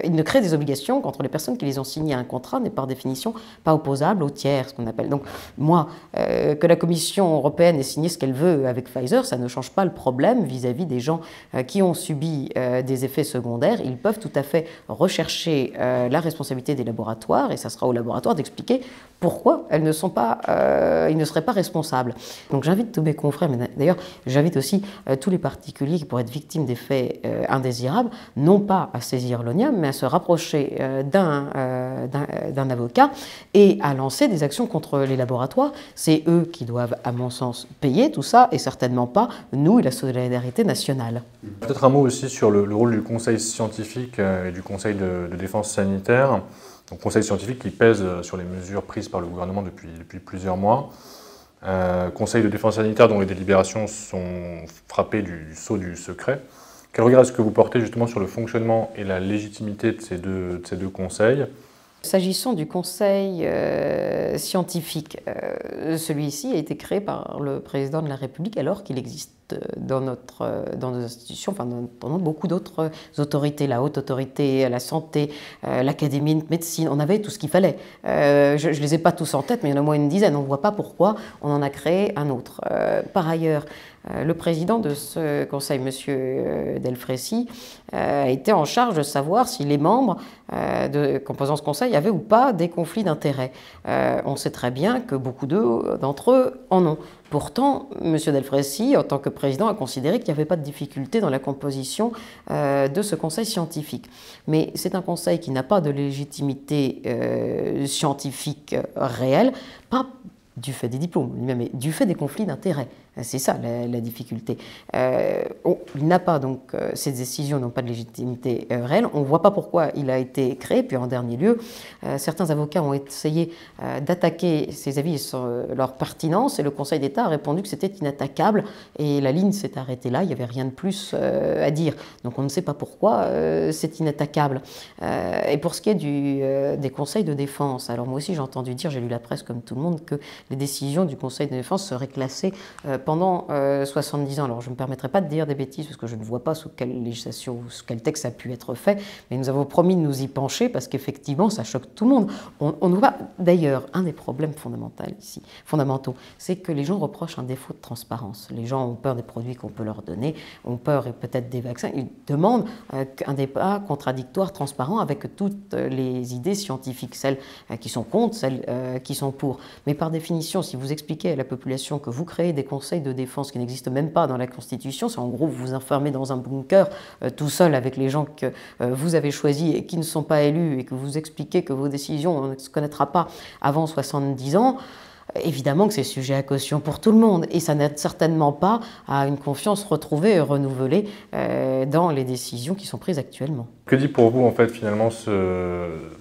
il ne crée des obligations qu'entre les personnes qui les ont signés. Un contrat n'est par définition pas opposable au tiers, ce qu'on appelle. Donc moi, que la Commission européenne ait signé ce qu'elle veut avec Pfizer, ça ne change pas le problème vis-à-vis des gens qui ont subi des effets secondaires. Ils peuvent tout à fait rechercher la responsabilité des laboratoires, et ça sera au laboratoire d'expliquer pourquoi ils ne seraient pas responsables. Donc j'invite tous mes confrères, mais d'ailleurs j'invite aussi tous les particuliers qui pourraient être victimes d'effets indésirables, non pas à saisir l'ONIAM, mais à se rapprocher d'un avocat et à lancer des actions contre les laboratoires. C'est eux qui doivent, à mon sens, payer tout ça, et certainement pas nous et la solidarité nationale. Peut-être un mot aussi sur le rôle du conseil scientifique et du conseil de défense sanitaire. Donc, conseil scientifique qui pèse sur les mesures prises par le gouvernement depuis plusieurs mois. Conseil de défense sanitaire dont les délibérations sont frappées du sceau du secret. Quel regard est-ce que vous portez justement sur le fonctionnement et la légitimité de ces deux conseils ? S'agissant du conseil scientifique, celui-ci a été créé par le président de la République alors qu'il existe dans nos institutions, enfin dans beaucoup d'autres autorités, la haute autorité, la santé, l'académie de médecine, on avait tout ce qu'il fallait. Je ne les ai pas tous en tête, mais il y en a au moins une dizaine, on ne voit pas pourquoi on en a créé un autre. Par ailleurs, le président de ce conseil, M. Delfraissy, a été en charge de savoir si les membres composant ce conseil avaient ou pas des conflits d'intérêts. On sait très bien que beaucoup d'entre eux en ont. Pourtant, M. Delfraissy, en tant que président, a considéré qu'il n'y avait pas de difficulté dans la composition de ce conseil scientifique. Mais c'est un conseil qui n'a pas de légitimité scientifique réelle, pas du fait des diplômes lui-même, mais du fait des conflits d'intérêts. C'est ça la difficulté. Il n'a pas, donc, ces décisions n'ont pas de légitimité réelle. On ne voit pas pourquoi il a été créé. Puis en dernier lieu, certains avocats ont essayé d'attaquer ces avis sur leur pertinence, et le Conseil d'État a répondu que c'était inattaquable, et la ligne s'est arrêtée là, il n'y avait rien de plus à dire. Donc on ne sait pas pourquoi c'est inattaquable. Et pour ce qui est des conseils de défense, alors moi aussi j'ai entendu dire, j'ai lu la presse comme tout le monde, que les décisions du Conseil de défense seraient classées pendant 70 ans. Alors je ne me permettrai pas de dire des bêtises parce que je ne vois pas sous quelle législation ou sous quel texte ça a pu être fait, mais nous avons promis de nous y pencher parce qu'effectivement ça choque tout le monde. On voit d'ailleurs un des problèmes fondamentaux, c'est que les gens reprochent un défaut de transparence. Les gens ont peur des produits qu'on peut leur donner, ont peur et peut-être des vaccins. Ils demandent un débat contradictoire, transparent avec toutes les idées scientifiques, celles qui sont contre, celles qui sont pour. Mais par définition, si vous expliquez à la population que vous créez des conseils de défense qui n'existent même pas dans la Constitution, c'est en gros vous vous enfermez dans un bunker tout seul avec les gens que vous avez choisis et qui ne sont pas élus, et que vous expliquez que vos décisions, on ne se connaîtra pas avant 70 ans, évidemment que c'est sujet à caution pour tout le monde, et ça n'aide certainement pas à une confiance retrouvée et renouvelée dans les décisions qui sont prises actuellement. Que dit pour vous en fait finalement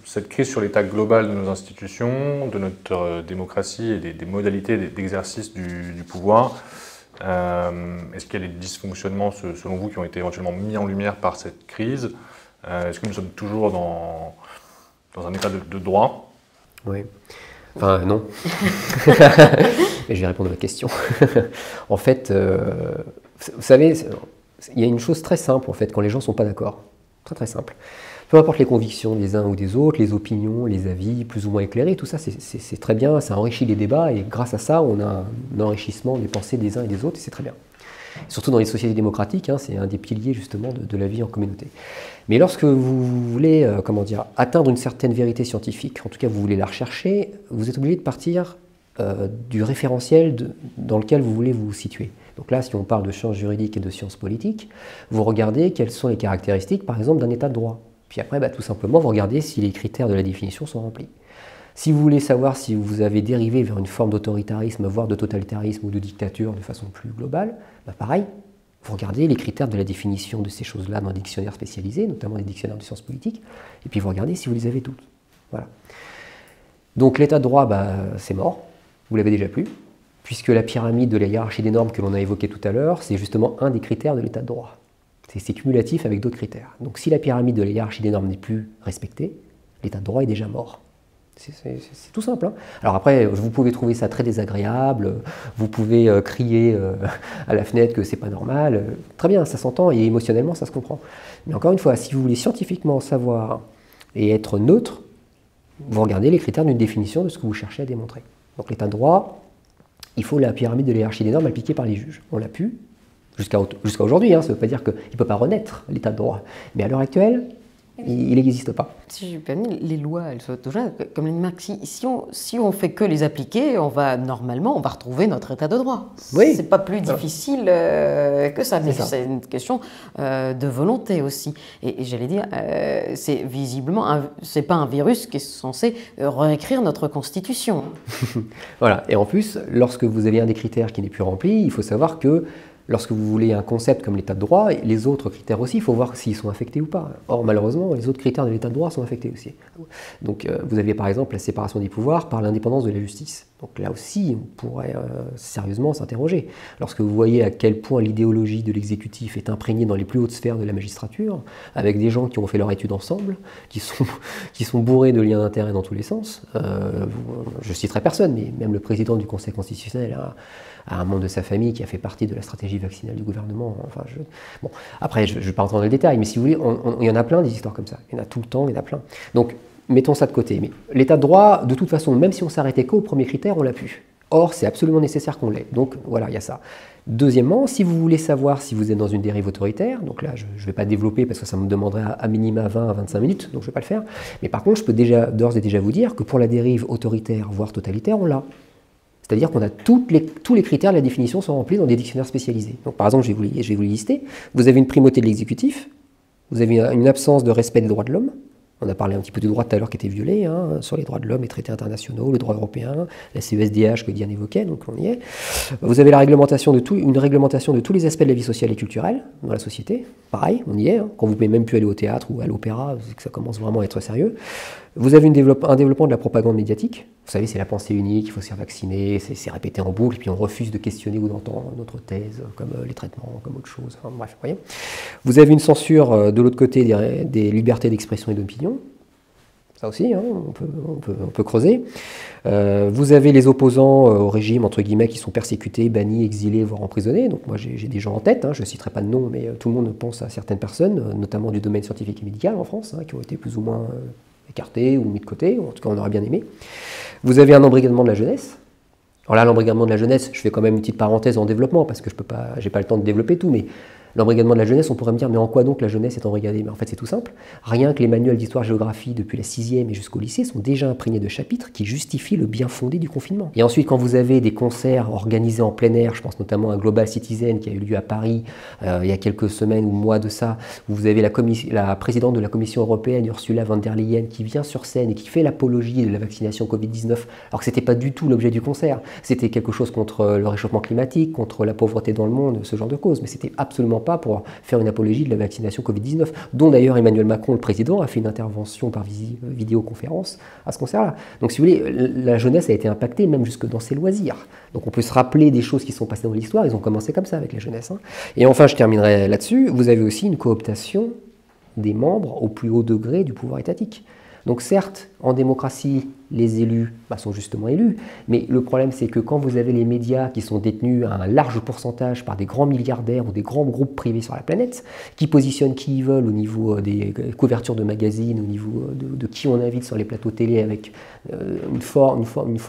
cette crise sur l'état global de nos institutions, de notre démocratie et des modalités d'exercice du pouvoir? Est-ce qu'il y a des dysfonctionnements selon vous qui ont été éventuellement mis en lumière par cette crise? Est-ce que nous sommes toujours dans un état de droit? Oui. Enfin, non. Mais je vais répondre à la question. En fait, vous savez, il y a une chose très simple, en fait, quand les gens ne sont pas d'accord. Très, très simple. Peu importe les convictions des uns ou des autres, les opinions, les avis plus ou moins éclairés, tout ça, c'est très bien, ça enrichit les débats, et grâce à ça, on a un enrichissement des pensées des uns et des autres, et c'est très bien. Surtout dans les sociétés démocratiques, c'est un des piliers justement de la vie en communauté. Mais lorsque vous voulez atteindre une certaine vérité scientifique, en tout cas vous voulez la rechercher, vous êtes obligé de partir du référentiel dans lequel vous voulez vous situer. Donc là, si on parle de sciences juridiques et de sciences politiques, vous regardez quelles sont les caractéristiques, par exemple, d'un état de droit. Puis après, tout simplement, vous regardez si les critères de la définition sont remplis. Si vous voulez savoir si vous avez dérivé vers une forme d'autoritarisme, voire de totalitarisme ou de dictature de façon plus globale, pareil, vous regardez les critères de la définition de ces choses-là dans des dictionnaires spécialisés, notamment les dictionnaires de sciences politiques, et puis vous regardez si vous les avez toutes. Voilà. Donc l'état de droit, c'est mort, vous l'avez déjà plus, puisque la pyramide de la hiérarchie des normes que l'on a évoquée tout à l'heure, c'est justement un des critères de l'état de droit. C'est cumulatif avec d'autres critères. Donc si la pyramide de la hiérarchie des normes n'est plus respectée, l'état de droit est déjà mort. C'est tout simple. Alors après, vous pouvez trouver ça très désagréable, vous pouvez crier à la fenêtre que c'est pas normal. Très bien, ça s'entend et émotionnellement, ça se comprend. Mais encore une fois, si vous voulez scientifiquement savoir et être neutre, vous regardez les critères d'une définition de ce que vous cherchez à démontrer. Donc l'état de droit, il faut la pyramide de l'hiérarchie des normes appliquée par les juges. On l'a pu, jusqu'à aujourd'hui, ça ne veut pas dire qu'il ne peut pas renaître l'état de droit. Mais à l'heure actuelle, il n'existe pas. Si je peux dire, les lois, elles sont toujours comme les marques. Si on fait que les appliquer, on va retrouver notre état de droit. Oui. C'est pas plus difficile que ça, mais C'est ça. c'est une question de volonté aussi. Et j'allais dire, c'est visiblement, c'est pas un virus qui est censé réécrire notre constitution. Voilà. Et en plus, lorsque vous avez un des critères qui n'est plus rempli, il faut savoir que lorsque vous voulez un concept comme l'état de droit, les autres critères aussi, il faut voir s'ils sont affectés ou pas. Or, malheureusement, les autres critères de l'état de droit sont affectés aussi. Donc, vous avez par exemple la séparation des pouvoirs par l'indépendance de la justice. Donc là aussi, on pourrait sérieusement s'interroger. Lorsque vous voyez à quel point l'idéologie de l'exécutif est imprégnée dans les plus hautes sphères de la magistrature, avec des gens qui ont fait leur étude ensemble, qui sont bourrés de liens d'intérêt dans tous les sens, je citerai personne, mais même le président du Conseil constitutionnel a un membre de sa famille qui a fait partie de la stratégie vaccinale du gouvernement. Enfin, bon, après, je ne vais pas rentrer dans les détails, mais si vous voulez, il y en a plein des histoires comme ça. Il y en a tout le temps, il y en a plein. Donc, mettons ça de côté. Mais l'état de droit, de toute façon, même si on s'arrêtait qu'au premier critère, on l'a pu. Or, c'est absolument nécessaire qu'on l'ait. Donc, voilà, il y a ça. Deuxièmement, si vous voulez savoir si vous êtes dans une dérive autoritaire, donc là, je ne vais pas développer parce que ça me demanderait à minima 20 à 25 minutes, donc je ne vais pas le faire. Mais par contre, je peux d'ores et déjà vous dire que pour la dérive autoritaire, voire totalitaire, on l'a. C'est-à-dire qu'on a tous les critères de la définition sont remplis dans des dictionnaires spécialisés. Donc, par exemple, je vais vous les lister. Vous avez une primauté de l'exécutif, vous avez une absence de respect des droits de l'homme. On a parlé un petit peu du droit tout à l'heure qui était violé, sur les droits de l'homme, les traités internationaux, le droit européen, la CESDH que Diane évoquait, donc on y est. Vous avez une réglementation de tous les aspects de la vie sociale et culturelle dans la société. Pareil, on y est. Quand vous ne pouvez même plus aller au théâtre ou à l'opéra, c'est que ça commence vraiment à être sérieux. Vous avez un développement de la propagande médiatique. Vous savez, c'est la pensée unique, il faut se faire vacciner, c'est répété en boucle, et puis on refuse de questionner ou d'entendre notre thèse, comme les traitements, comme autre chose. Enfin, bref, vous voyez. Vous avez une censure de l'autre côté des libertés d'expression et d'opinion. Ça aussi, on peut creuser. Vous avez les opposants au régime, entre guillemets, qui sont persécutés, bannis, exilés, voire emprisonnés. Donc moi, j'ai des gens en tête, je ne citerai pas de nom, mais tout le monde pense à certaines personnes, notamment du domaine scientifique et médical en France, qui ont été plus ou moins écartés ou mis de côté, ou en tout cas on aurait bien aimé. Vous avez un embrigadement de la jeunesse. Alors là, l'embrigadement de la jeunesse, je fais quand même une petite parenthèse en développement, parce que je n'ai pas le temps de développer tout, mais l'embrigadement de la jeunesse, on pourrait me dire, mais en quoi donc la jeunesse est embrigadée? Mais en fait, c'est tout simple. Rien que les manuels d'histoire-géographie depuis la 6e et jusqu'au lycée sont déjà imprégnés de chapitres qui justifient le bien fondé du confinement. Et ensuite, quand vous avez des concerts organisés en plein air, je pense notamment à Global Citizen qui a eu lieu à Paris il y a quelques semaines ou mois de ça, où vous avez la présidente de la Commission européenne, Ursula von der Leyen, qui vient sur scène et qui fait l'apologie de la vaccination Covid-19, alors que ce n'était pas du tout l'objet du concert. C'était quelque chose contre le réchauffement climatique, contre la pauvreté dans le monde, ce genre de cause, mais c'était absolument pas pour faire une apologie de la vaccination Covid-19, dont d'ailleurs Emmanuel Macron, le président, a fait une intervention par vidéoconférence à ce concert-là. Donc si vous voulez, la jeunesse a été impactée même jusque dans ses loisirs. Donc on peut se rappeler des choses qui sont passées dans l'histoire, ils ont commencé comme ça avec la jeunesse. Et enfin, je terminerai là-dessus, vous avez aussi une cooptation des membres au plus haut degré du pouvoir étatique. Donc certes, en démocratie, les élus sont justement élus, mais le problème c'est que quand vous avez les médias qui sont détenus à un large pourcentage par des grands milliardaires ou des grands groupes privés sur la planète, qui positionnent qui ils veulent au niveau des couvertures de magazines, au niveau de qui on invite sur les plateaux télé avec une forte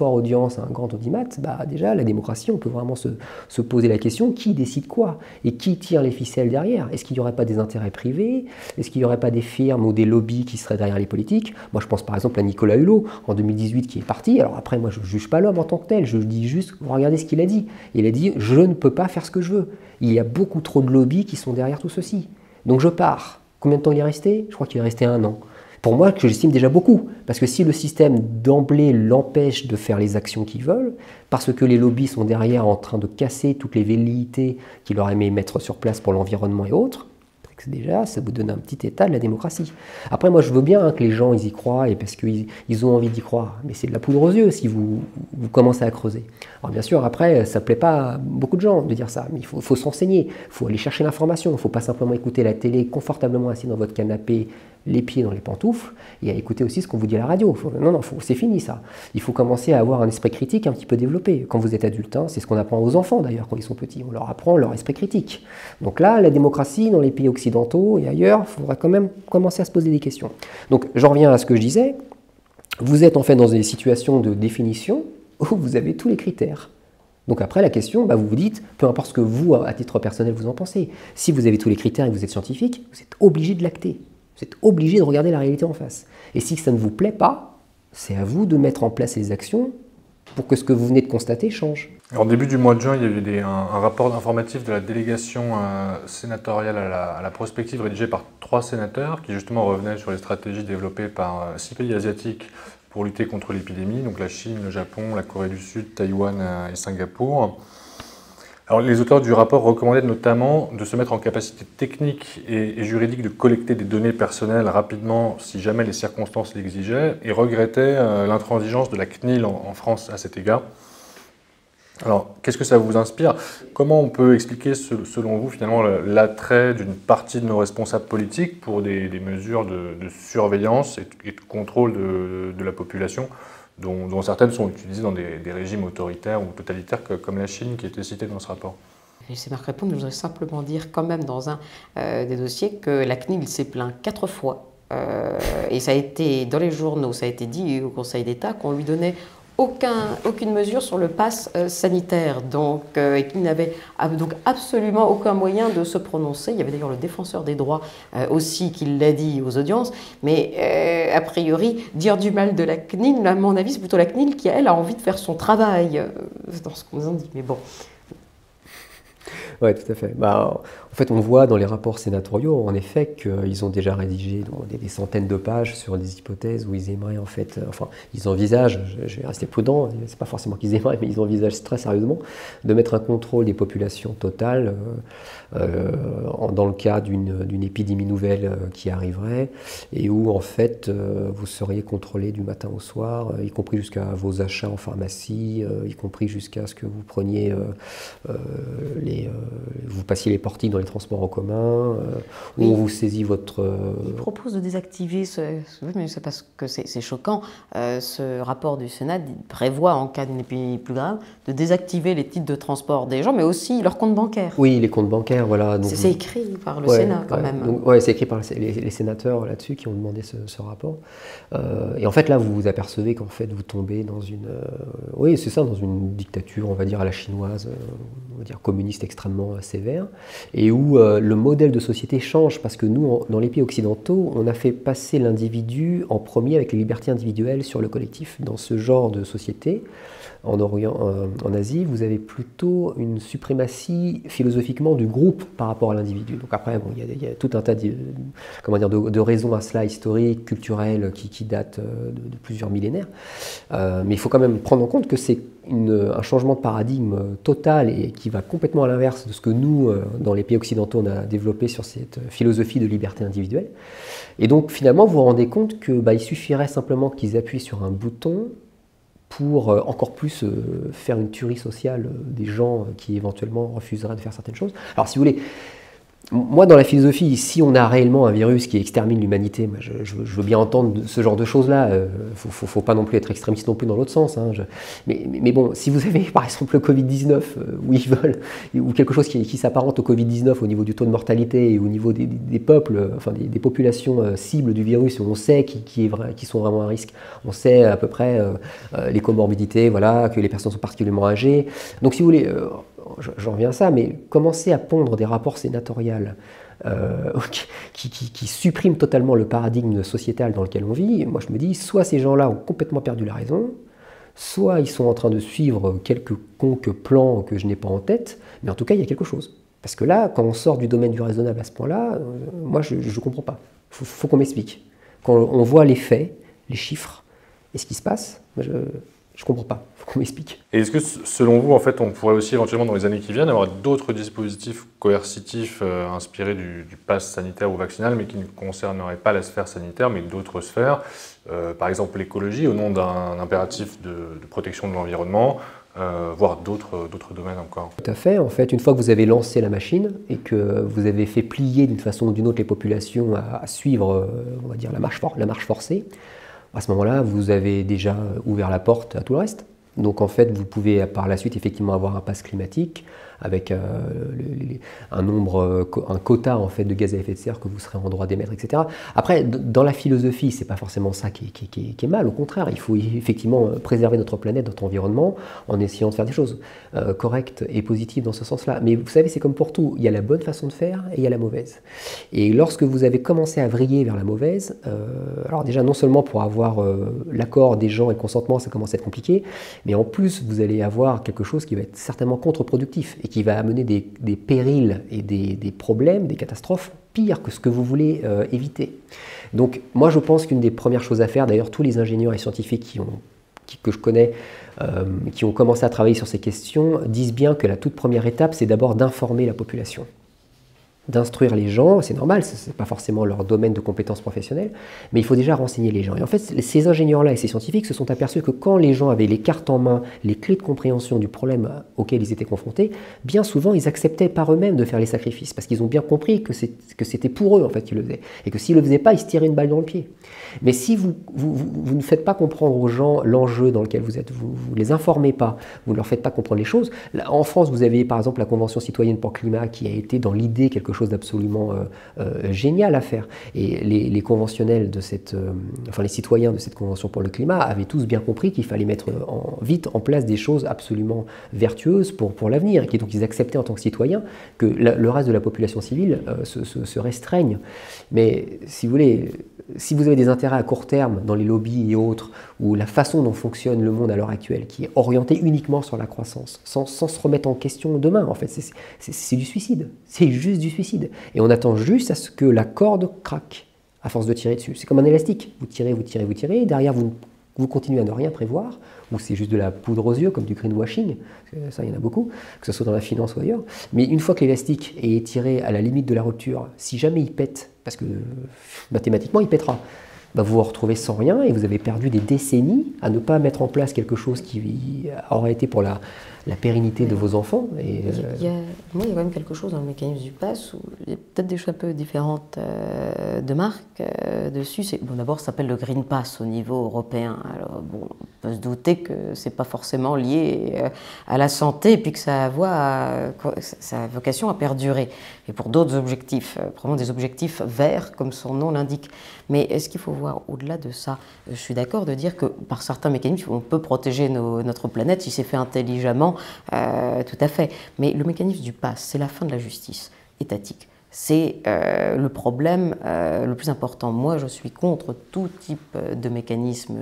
audience, un grand audimat, déjà la démocratie, on peut vraiment se poser la question, qui décide quoi? Et qui tire les ficelles derrière? Est-ce qu'il n'y aurait pas des intérêts privés? Est-ce qu'il n'y aurait pas des firmes ou des lobbies qui seraient derrière les politiques? Moi je pense par exemple à Nicolas Hulot, en 2018 qui est parti. Alors après, moi je ne juge pas l'homme en tant que tel, je dis juste, regardez ce qu'il a dit. Il a dit, je ne peux pas faire ce que je veux. Il y a beaucoup trop de lobbies qui sont derrière tout ceci. Donc je pars. Combien de temps il est resté? Je crois qu'il est resté 1 an. Pour moi, que j'estime déjà beaucoup. Parce que si le système d'emblée l'empêche de faire les actions qu'ils veulent, parce que les lobbies sont derrière en train de casser toutes les velléités qu'il aurait aimé mettre sur place pour l'environnement et autres, déjà, ça vous donne un petit état de la démocratie. Après, moi, je veux bien que les gens ils y croient et parce qu'ils ont envie d'y croire. Mais c'est de la poudre aux yeux si vous commencez à creuser. Alors bien sûr, après, ça ne plaît pas à beaucoup de gens de dire ça, mais il faut s'enseigner, il faut aller chercher l'information. Il ne faut pas simplement écouter la télé confortablement assis dans votre canapé, les pieds dans les pantoufles, et à écouter aussi ce qu'on vous dit à la radio. Non, c'est fini ça. Il faut commencer à avoir un esprit critique un petit peu développé. Quand vous êtes adulte, c'est ce qu'on apprend aux enfants d'ailleurs quand ils sont petits. On leur apprend leur esprit critique. Donc là, la démocratie dans les pays occidentaux et ailleurs, il faudra quand même commencer à se poser des questions. Donc j'en reviens à ce que je disais. vous êtes en fait dans des situations de définition où vous avez tous les critères. Donc après, la question, vous vous dites, peu importe ce que vous, à titre personnel, vous en pensez, si vous avez tous les critères et que vous êtes scientifique, vous êtes obligé de l'acter. Vous êtes obligé de regarder la réalité en face. Et si ça ne vous plaît pas, c'est à vous de mettre en place les actions pour que ce que vous venez de constater change. En début du mois de juin, il y a eu un rapport informatif de la délégation sénatoriale à la prospective rédigé par 3 sénateurs qui justement revenaient sur les stratégies développées par 6 pays asiatiques pour lutter contre l'épidémie, donc la Chine, le Japon, la Corée du Sud, Taïwan et Singapour. Alors, les auteurs du rapport recommandaient notamment de se mettre en capacité technique et juridique de collecter des données personnelles rapidement si jamais les circonstances l'exigeaient et regrettaient l'intransigeance de la CNIL en France à cet égard. Alors, qu'est-ce que ça vous inspire? Comment on peut expliquer, selon vous, finalement, l'attrait d'une partie de nos responsables politiques pour des mesures de surveillance et de contrôle de la population dont certaines sont utilisées dans des régimes autoritaires ou totalitaires comme la Chine qui était citée dans ce rapport? Laissez Marc répondre, je voudrais simplement dire quand même dans un des dossiers que la CNIL s'est plaint 4 fois. Et ça a été dans les journaux, ça a été dit au Conseil d'État qu'on lui donnait aucune mesure sur le pass sanitaire, et qu'il n'avait donc absolument aucun moyen de se prononcer. Il y avait d'ailleurs le défenseur des droits aussi qui l'a dit aux audiences, mais a priori, dire du mal de la CNIL, à mon avis, c'est plutôt la CNIL qui, elle, a envie de faire son travail, dans ce qu'on nous en dit, mais bon. Oui, tout à fait. En fait, on voit dans les rapports sénatoriaux, en effet, qu'ils ont déjà rédigé des centaines de pages sur des hypothèses où ils aimeraient, en fait, ils envisagent, je vais rester prudent, c'est pas forcément qu'ils aimeraient, mais ils envisagent très sérieusement de mettre un contrôle des populations totales dans le cas d'une épidémie nouvelle qui arriverait et où, en fait, vous seriez contrôlé du matin au soir, y compris jusqu'à vos achats en pharmacie, y compris jusqu'à ce que vous preniez vous passiez les portiques dans les transports en commun, où on vous saisit votre... Il propose de désactiver, mais c'est parce que c'est choquant, ce rapport du Sénat prévoit, en cas d'une épidémie plus grave, de désactiver les titres de transport des gens, mais aussi leurs comptes bancaires. Oui, les comptes bancaires, voilà. C'est écrit par le Sénat, quand même. Oui, c'est écrit par les sénateurs là-dessus qui ont demandé ce rapport. Et en fait, là, vous vous apercevez qu'en fait, vous tombez dans une... oui, c'est ça, dans une dictature, on va dire, à la chinoise, on va dire communiste extrêmement sévère, et où le modèle de société change, parce que nous, dans les pays occidentaux, on a fait passer l'individu en premier avec les libertés individuelles sur le collectif. Dans ce genre de société, en Asie, vous avez plutôt une suprématie philosophiquement du groupe par rapport à l'individu. Donc après, il y a tout un tas de raisons à cela, historiques, culturelles, qui datent de plusieurs millénaires. Mais il faut quand même prendre en compte que c'est un changement de paradigme total et qui va complètement à l'inverse de ce que nous, dans les pays occidentaux, on a développé sur cette philosophie de liberté individuelle. Et donc finalement, vous vous rendez compte qu'il suffirait simplement qu'ils appuient sur un bouton pour encore plus faire une tuerie sociale des gens qui éventuellement refuseraient de faire certaines choses. Alors si vous voulez, moi dans la philosophie, si on a réellement un virus qui extermine l'humanité, je veux bien entendre ce genre de choses-là, faut pas non plus être extrémiste non plus dans l'autre sens. Hein, mais bon, si vous avez par exemple le Covid-19, où ils veulent, ou quelque chose qui s'apparente au Covid-19 au niveau du taux de mortalité et au niveau des peuples, enfin des populations cibles du virus, où on sait qui sont vraiment à risque, on sait à peu près les comorbidités, voilà, que les personnes sont particulièrement âgées. Donc si vous voulez... j'en reviens à ça, mais commencer à pondre des rapports sénatoriaux qui suppriment totalement le paradigme sociétal dans lequel on vit, moi je me dis, soit ces gens-là ont complètement perdu la raison, soit ils sont en train de suivre quelconque plan que je n'ai pas en tête, mais en tout cas il y a quelque chose. Parce que là, quand on sort du domaine du raisonnable à ce point-là, moi je ne comprends pas. Il faut qu'on m'explique. Quand on voit les faits, les chiffres, et ce qui se passe, moi, je ne comprends pas, il faut qu'on m'explique. Et est-ce que, selon vous, en fait, on pourrait aussi éventuellement, dans les années qui viennent, avoir d'autres dispositifs coercitifs inspirés du pass sanitaire ou vaccinal, mais qui ne concerneraient pas la sphère sanitaire, mais d'autres sphères, par exemple l'écologie, au nom d'un impératif de protection de l'environnement, voire d'autres domaines encore? Tout à fait. En fait, une fois que vous avez lancé la machine et que vous avez fait plier d'une façon ou d'une autre les populations à suivre, on va dire, la marche forcée, à ce moment-là, vous avez déjà ouvert la porte à tout le reste. Donc en fait, vous pouvez par la suite effectivement avoir un pass climatique, avec un quota en fait de gaz à effet de serre que vous serez en droit d'émettre, etc. Après, dans la philosophie, c'est pas forcément ça qui est mal. Au contraire, il faut effectivement préserver notre planète, notre environnement, en essayant de faire des choses correctes et positives dans ce sens-là. Mais vous savez, c'est comme pour tout. Il y a la bonne façon de faire et il y a la mauvaise. Et lorsque vous avez commencé à vriller vers la mauvaise, alors déjà non seulement pour avoir l'accord des gens et le consentement, ça commence à être compliqué, mais en plus vous allez avoir quelque chose qui va être certainement contre-productif et qui va amener des périls et des problèmes, des catastrophes pires que ce que vous voulez éviter. Donc moi je pense qu'une des premières choses à faire, d'ailleurs tous les ingénieurs et scientifiques que je connais, qui ont commencé à travailler sur ces questions, disent bien que la toute première étape, c'est d'abord d'informer la population, d'instruire les gens. C'est normal, ce n'est pas forcément leur domaine de compétences professionnelles, mais il faut déjà renseigner les gens. Et en fait, ces ingénieurs-là et ces scientifiques se sont aperçus que quand les gens avaient les cartes en main, les clés de compréhension du problème auquel ils étaient confrontés, bien souvent, ils acceptaient par eux-mêmes de faire les sacrifices, parce qu'ils ont bien compris que c'était pour eux, en fait, qu'ils le faisaient. Et que s'ils ne le faisaient pas, ils se tiraient une balle dans le pied. Mais si vous ne faites pas comprendre aux gens l'enjeu dans lequel vous êtes, vous ne les informez pas, vous ne leur faites pas comprendre les choses. Là, en France, vous avez par exemple la Convention citoyenne pour le climat qui a été dans l'idée quelque chose d'absolument génial à faire. Et les conventionnels de les citoyens de cette Convention pour le climat avaient tous bien compris qu'il fallait mettre vite en place des choses absolument vertueuses pour l'avenir. Et donc ils acceptaient en tant que citoyens que le reste de la population civile se restreigne. Mais si vous voulez, si vous avez des intérêts à court terme dans les lobbies et autres, ou la façon dont fonctionne le monde à l'heure actuelle, qui est orienté uniquement sur la croissance, sans se remettre en question demain, en fait, c'est du suicide. C'est juste du suicide. Et on attend juste à ce que la corde craque, à force de tirer dessus. C'est comme un élastique. Vous tirez, vous tirez, vous tirez, et derrière vous continuez à ne rien prévoir, ou c'est juste de la poudre aux yeux, comme du greenwashing, ça il y en a beaucoup, que ce soit dans la finance ou ailleurs. Mais une fois que l'élastique est étiré à la limite de la rupture, si jamais il pète, parce que mathématiquement il pètera, vous vous retrouvez sans rien et vous avez perdu des décennies à ne pas mettre en place quelque chose qui aurait été pour la pérennité de vos enfants. Et, il y a quand même quelque chose dans le mécanisme du pass où il y a peut-être des choses un peu différentes de marque dessus. D'abord, ça s'appelle le Green Pass au niveau européen. Alors, on peut se douter que c'est pas forcément lié à la santé et puis que ça a vocation à perdurer. Et pour d'autres objectifs, probablement des objectifs verts, comme son nom l'indique. Mais est-ce qu'il faut voir au-delà de ça? Je suis d'accord de dire que par certains mécanismes, on peut protéger notre planète si c'est fait intelligemment, tout à fait. Mais le mécanisme du pass, c'est la fin de la justice étatique. C'est le problème le plus important. Moi, je suis contre tout type de mécanisme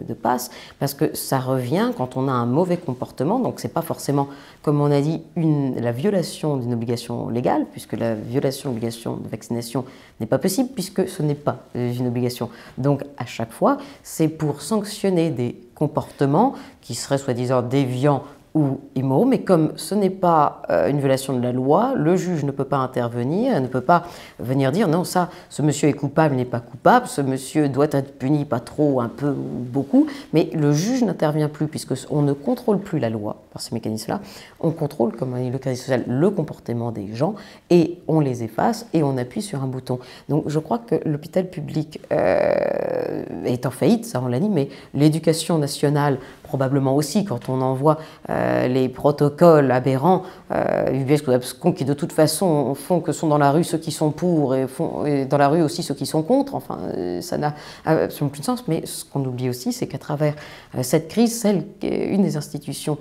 de passe parce que ça revient quand on a un mauvais comportement. Donc, ce n'est pas forcément, comme on a dit, la violation d'une obligation légale, puisque la violation de l'obligation de vaccination n'est pas possible, puisque ce n'est pas une obligation. Donc, à chaque fois, c'est pour sanctionner des comportements qui seraient soi-disant déviants ou immoraux, mais comme ce n'est pas une violation de la loi, le juge ne peut pas intervenir, ne peut pas venir dire non, ça, ce monsieur est coupable, il n'est pas coupable, ce monsieur doit être puni, pas trop, un peu ou beaucoup, mais le juge n'intervient plus puisqu'on ne contrôle plus la loi par ces mécanismes-là, on contrôle, comme dit le Crédit social, le comportement des gens et on les efface et on appuie sur un bouton. Donc je crois que l'hôpital public est en faillite, ça on l'a dit, mais l'éducation nationale probablement aussi, quand on envoie les protocoles aberrants, qui de toute façon font que sont dans la rue ceux qui sont pour et dans la rue aussi ceux qui sont contre, enfin ça n'a absolument plus de sens, mais ce qu'on oublie aussi, c'est qu'à travers cette crise, une des institutions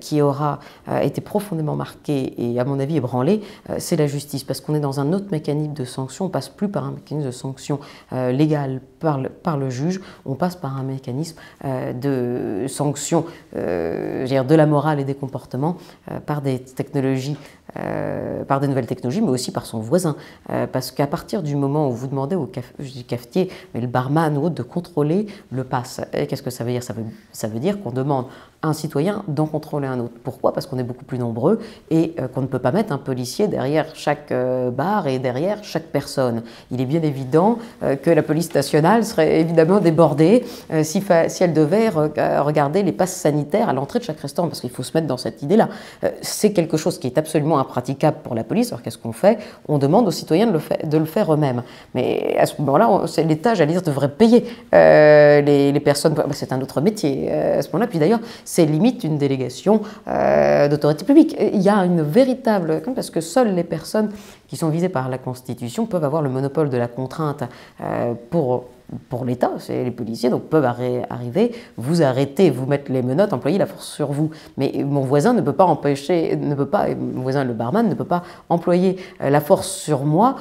qui aura été profondément marquée et à mon avis ébranlée, c'est la justice, parce qu'on est dans un autre mécanisme de sanction, on passe plus par un mécanisme de sanction légale par le juge, on passe par un mécanisme de sanction de la morale et des comportements par des technologies, par des nouvelles technologies, mais aussi par son voisin. Parce qu'à partir du moment où vous demandez au cafetier, mais le barman ou autre, de contrôler le pass, qu'est-ce que ça veut dire? Ça veut dire qu'on demande à un citoyen d'en contrôler un autre. Pourquoi? Parce qu'on est beaucoup plus nombreux et qu'on ne peut pas mettre un policier derrière chaque bar et derrière chaque personne. Il est bien évident que la police nationale serait évidemment débordée si elle devait regarder les passes sanitaires à l'entrée de chaque restaurant, parce qu'il faut se mettre dans cette idée-là. C'est quelque chose qui est absolument totalement impraticable pour la police. Alors qu'est-ce qu'on fait? On demande aux citoyens de le faire eux-mêmes. Mais à ce moment-là, l'État, j'allais dire, devrait payer les personnes. C'est un autre métier à ce moment-là. Puis d'ailleurs, c'est limite une délégation d'autorité publique. Il y a une véritable... Parce que seules les personnes qui sont visées par la Constitution peuvent avoir le monopole de la contrainte pour l'État, c'est les policiers, donc peuvent arriver, vous arrêter, vous mettre les menottes, employer la force sur vous. Mais mon voisin ne peut pas mon voisin le barman ne peut pas employer la force sur moi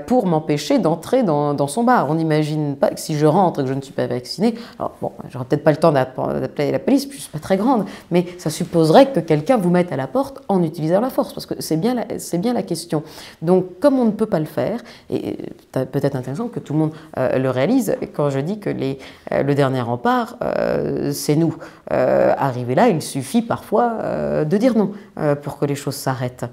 pour m'empêcher d'entrer dans son bar. On n'imagine pas que si je rentre et que je ne suis pas vacciné, alors bon, j'aurai peut-être pas le temps d'appeler la police, puis je suis pas très grande, mais ça supposerait que quelqu'un vous mette à la porte en utilisant la force, parce que c'est bien la question. Donc, comme on ne peut pas le faire, et peut-être intéressant que tout le monde le réalise, quand je dis que le dernier rempart, c'est nous. Arrivé là, il suffit parfois de dire non pour que les choses s'arrêtent.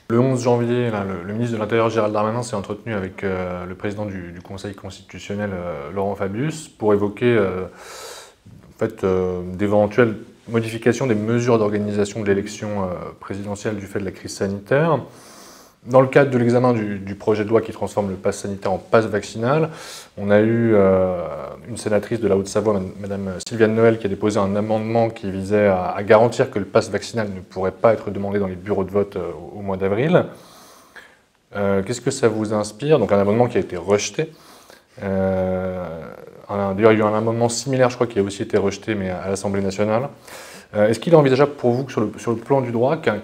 Le 11 janvier, là, le ministre de l'Intérieur Gérald Darmanin s'est entretenu avec le président du Conseil constitutionnel Laurent Fabius pour évoquer d'éventuelles modifications des mesures d'organisation de l'élection présidentielle du fait de la crise sanitaire. Dans le cadre de l'examen du projet de loi qui transforme le pass sanitaire en pass vaccinal, on a eu une sénatrice de la Haute-Savoie, Madame Sylviane Noël, qui a déposé un amendement qui visait à garantir que le pass vaccinal ne pourrait pas être demandé dans les bureaux de vote au mois d'avril. Qu'est-ce que ça vous inspire? Donc un amendement qui a été rejeté. D'ailleurs, il y a eu un amendement similaire, je crois, qui a aussi été rejeté, mais à l'Assemblée nationale. Est-ce qu'il est envisageable pour vous que sur le plan du droit, qu'un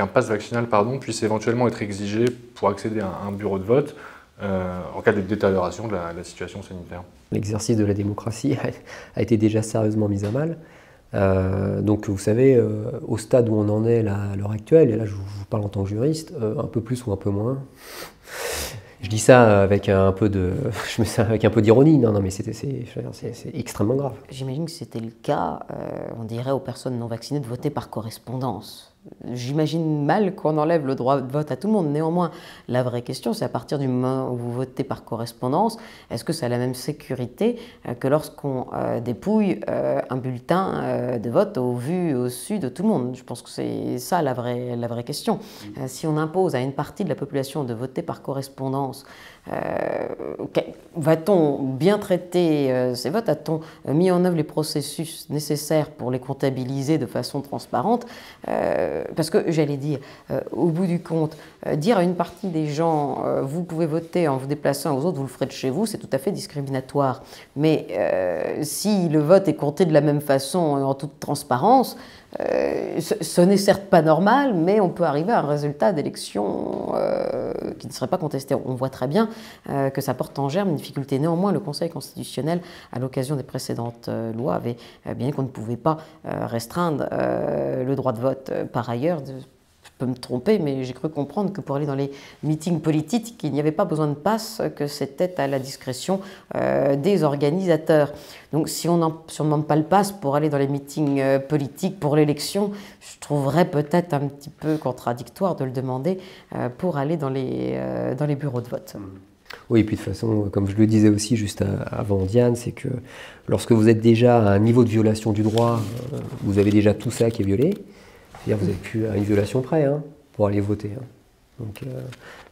pass vaccinal puisse éventuellement être exigé pour accéder à un bureau de vote en cas de détérioration de la situation sanitaire? L'exercice de la démocratie a été déjà sérieusement mis à mal. Donc vous savez, au stade où on en est là, à l'heure actuelle, et là je vous parle en tant que juriste, un peu plus ou un peu moins. Je dis ça avec un peu d'ironie, non mais c'est extrêmement grave. J'imagine que c'était le cas, on dirait aux personnes non vaccinées de voter par correspondance. J'imagine mal qu'on enlève le droit de vote à tout le monde. Néanmoins, la vraie question, c'est à partir du moment où vous votez par correspondance, est-ce que ça a la même sécurité que lorsqu'on dépouille un bulletin de vote au vu, au su de tout le monde? Je pense que c'est ça la vraie question. Si on impose à une partie de la population de voter par correspondance, va-t-on bien traiter ces votes? A-t-on mis en œuvre les processus nécessaires pour les comptabiliser de façon transparente? Parce que, j'allais dire, au bout du compte, dire à une partie des gens vous pouvez voter en vous déplaçant, aux autres vous le ferez de chez vous, c'est tout à fait discriminatoire. Mais si le vote est compté de la même façon, en toute transparence, ce n'est certes pas normal, mais on peut arriver à un résultat d'élection qui ne serait pas contesté. On voit très bien que ça porte en germe une difficulté. Néanmoins, le Conseil constitutionnel, à l'occasion des précédentes lois, avait bien dit qu'on ne pouvait pas restreindre le droit de vote. Par ailleurs, je peux me tromper, mais j'ai cru comprendre que pour aller dans les meetings politiques, il n'y avait pas besoin de passe, que c'était à la discrétion des organisateurs. Donc si on ne demande pas le passe pour aller dans les meetings politiques pour l'élection, je trouverais peut-être un petit peu contradictoire de le demander pour aller dans les bureaux de vote. Oui, et puis de toute façon, comme je le disais aussi juste avant Diane, c'est que lorsque vous êtes déjà à un niveau de violation du droit, vous avez déjà tout ça qui est violé. C'est-à-dire vous n'êtes plus à une violation près pour aller voter. Donc,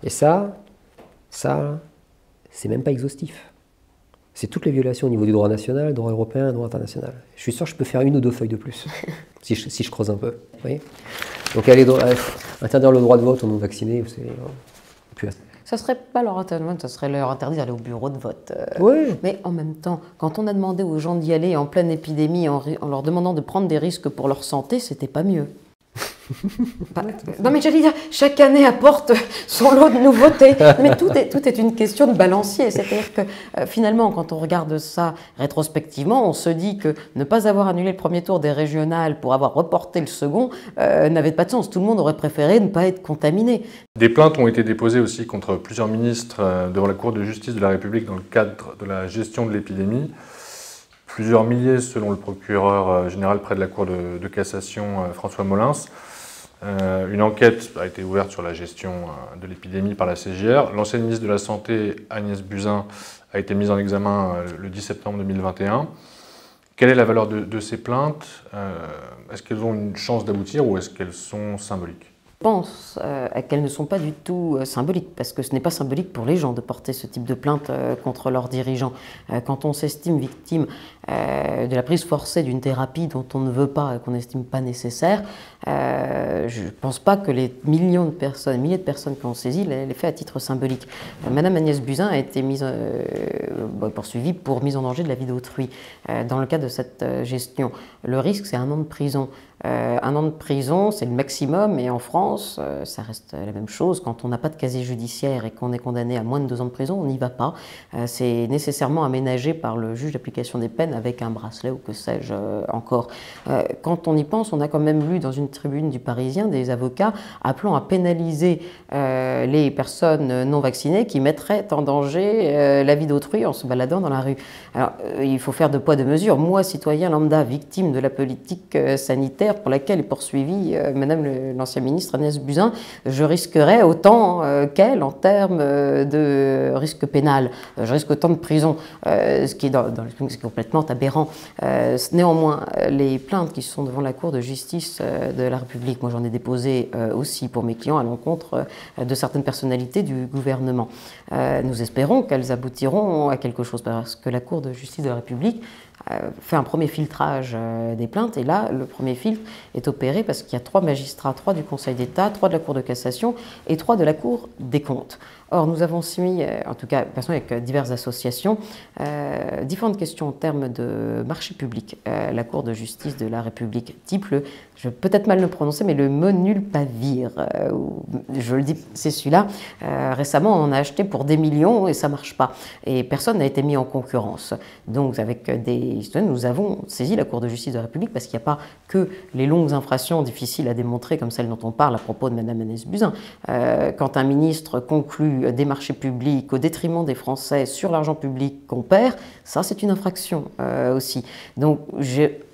et ça, c'est même pas exhaustif. C'est toutes les violations au niveau du droit national, droit européen, droit international. Je suis sûr que je peux faire une ou deux feuilles de plus, si je creuse un peu. Vous voyez. Donc interdire le droit de vote aux non-vaccinés, c'est plus assez. Ça ne serait pas leur interdire, ça serait leur interdit d'aller au bureau de vote. Oui. Mais en même temps, quand on a demandé aux gens d'y aller en pleine épidémie, en leur demandant de prendre des risques pour leur santé, c'était pas mieux. Non mais j'allais dire, chaque année apporte son lot de nouveautés, mais tout est une question de balancier. C'est-à-dire que finalement, quand on regarde ça rétrospectivement, on se dit que ne pas avoir annulé le premier tour des régionales pour avoir reporté le second n'avait pas de sens. Tout le monde aurait préféré ne pas être contaminé. Des plaintes ont été déposées aussi contre plusieurs ministres devant la Cour de justice de la République dans le cadre de la gestion de l'épidémie. Plusieurs milliers selon le procureur général près de la Cour de cassation François Molins. Une enquête a été ouverte sur la gestion de l'épidémie par la CJR. L'ancienne ministre de la Santé, Agnès Buzyn, a été mise en examen le 10 septembre 2021. Quelle est la valeur de ces plaintes? Est-ce qu'elles ont une chance d'aboutir ou est-ce qu'elles sont symboliques? pense qu'elles ne sont pas du tout symboliques, parce que ce n'est pas symbolique pour les gens de porter ce type de plainte contre leurs dirigeants. Quand on s'estime victime de la prise forcée d'une thérapie dont on ne veut pas et qu'on n'estime pas nécessaire, je ne pense pas que les milliers de personnes qui ont saisi l'aient fait à titre symbolique. Madame Agnès Buzyn a été poursuivie pour mise en danger de la vie d'autrui dans le cadre de cette gestion. Le risque, c'est 1 an de prison. 1 an de prison, c'est le maximum, et en France, ça reste la même chose. Quand on n'a pas de casier judiciaire et qu'on est condamné à moins de 2 ans de prison, on n'y va pas. C'est nécessairement aménagé par le juge d'application des peines avec un bracelet ou que sais-je encore. Quand on y pense, on a quand même lu dans une tribune du Parisien des avocats appelant à pénaliser les personnes non vaccinées qui mettraient en danger la vie d'autrui en se baladant dans la rue. Alors, il faut faire de poids de mesure. Moi, citoyen lambda, victime de la politique sanitaire pour laquelle est poursuivie Madame l'ancienne ministre Agnès Buzyn, je risquerais autant qu'elle en termes de risque pénal. Je risque autant de prison, ce qui est complètement aberrant. Néanmoins, les plaintes qui sont devant la Cour de justice de la République, moi j'en ai déposé aussi pour mes clients à l'encontre de certaines personnalités du gouvernement. Nous espérons qu'elles aboutiront à quelque chose, parce que la Cour de justice de la République fait un premier filtrage des plaintes, et là, le premier filtre est opéré parce qu'il y a 3 magistrats, 3 du Conseil d'État, 3 de la Cour de cassation et 3 de la Cour des comptes. Or, nous avons soumis, en tout cas, avec diverses associations, différentes questions en termes de marché public. La Cour de justice de la République type je vais peut-être mal le prononcer, mais le Monulpavir, je le dis, c'est celui-là. Récemment, on en a acheté pour des millions et ça ne marche pas. Et personne n'a été mis en concurrence. Donc, avec des citoyens, nous avons saisi la Cour de justice de la République parce qu'il n'y a pas que les longues infractions difficiles à démontrer, comme celles dont on parle à propos de Mme Agnès Buzyn. Quand un ministre conclut des marchés publics au détriment des Français sur l'argent public qu'on perd, ça, c'est une infraction aussi. Donc,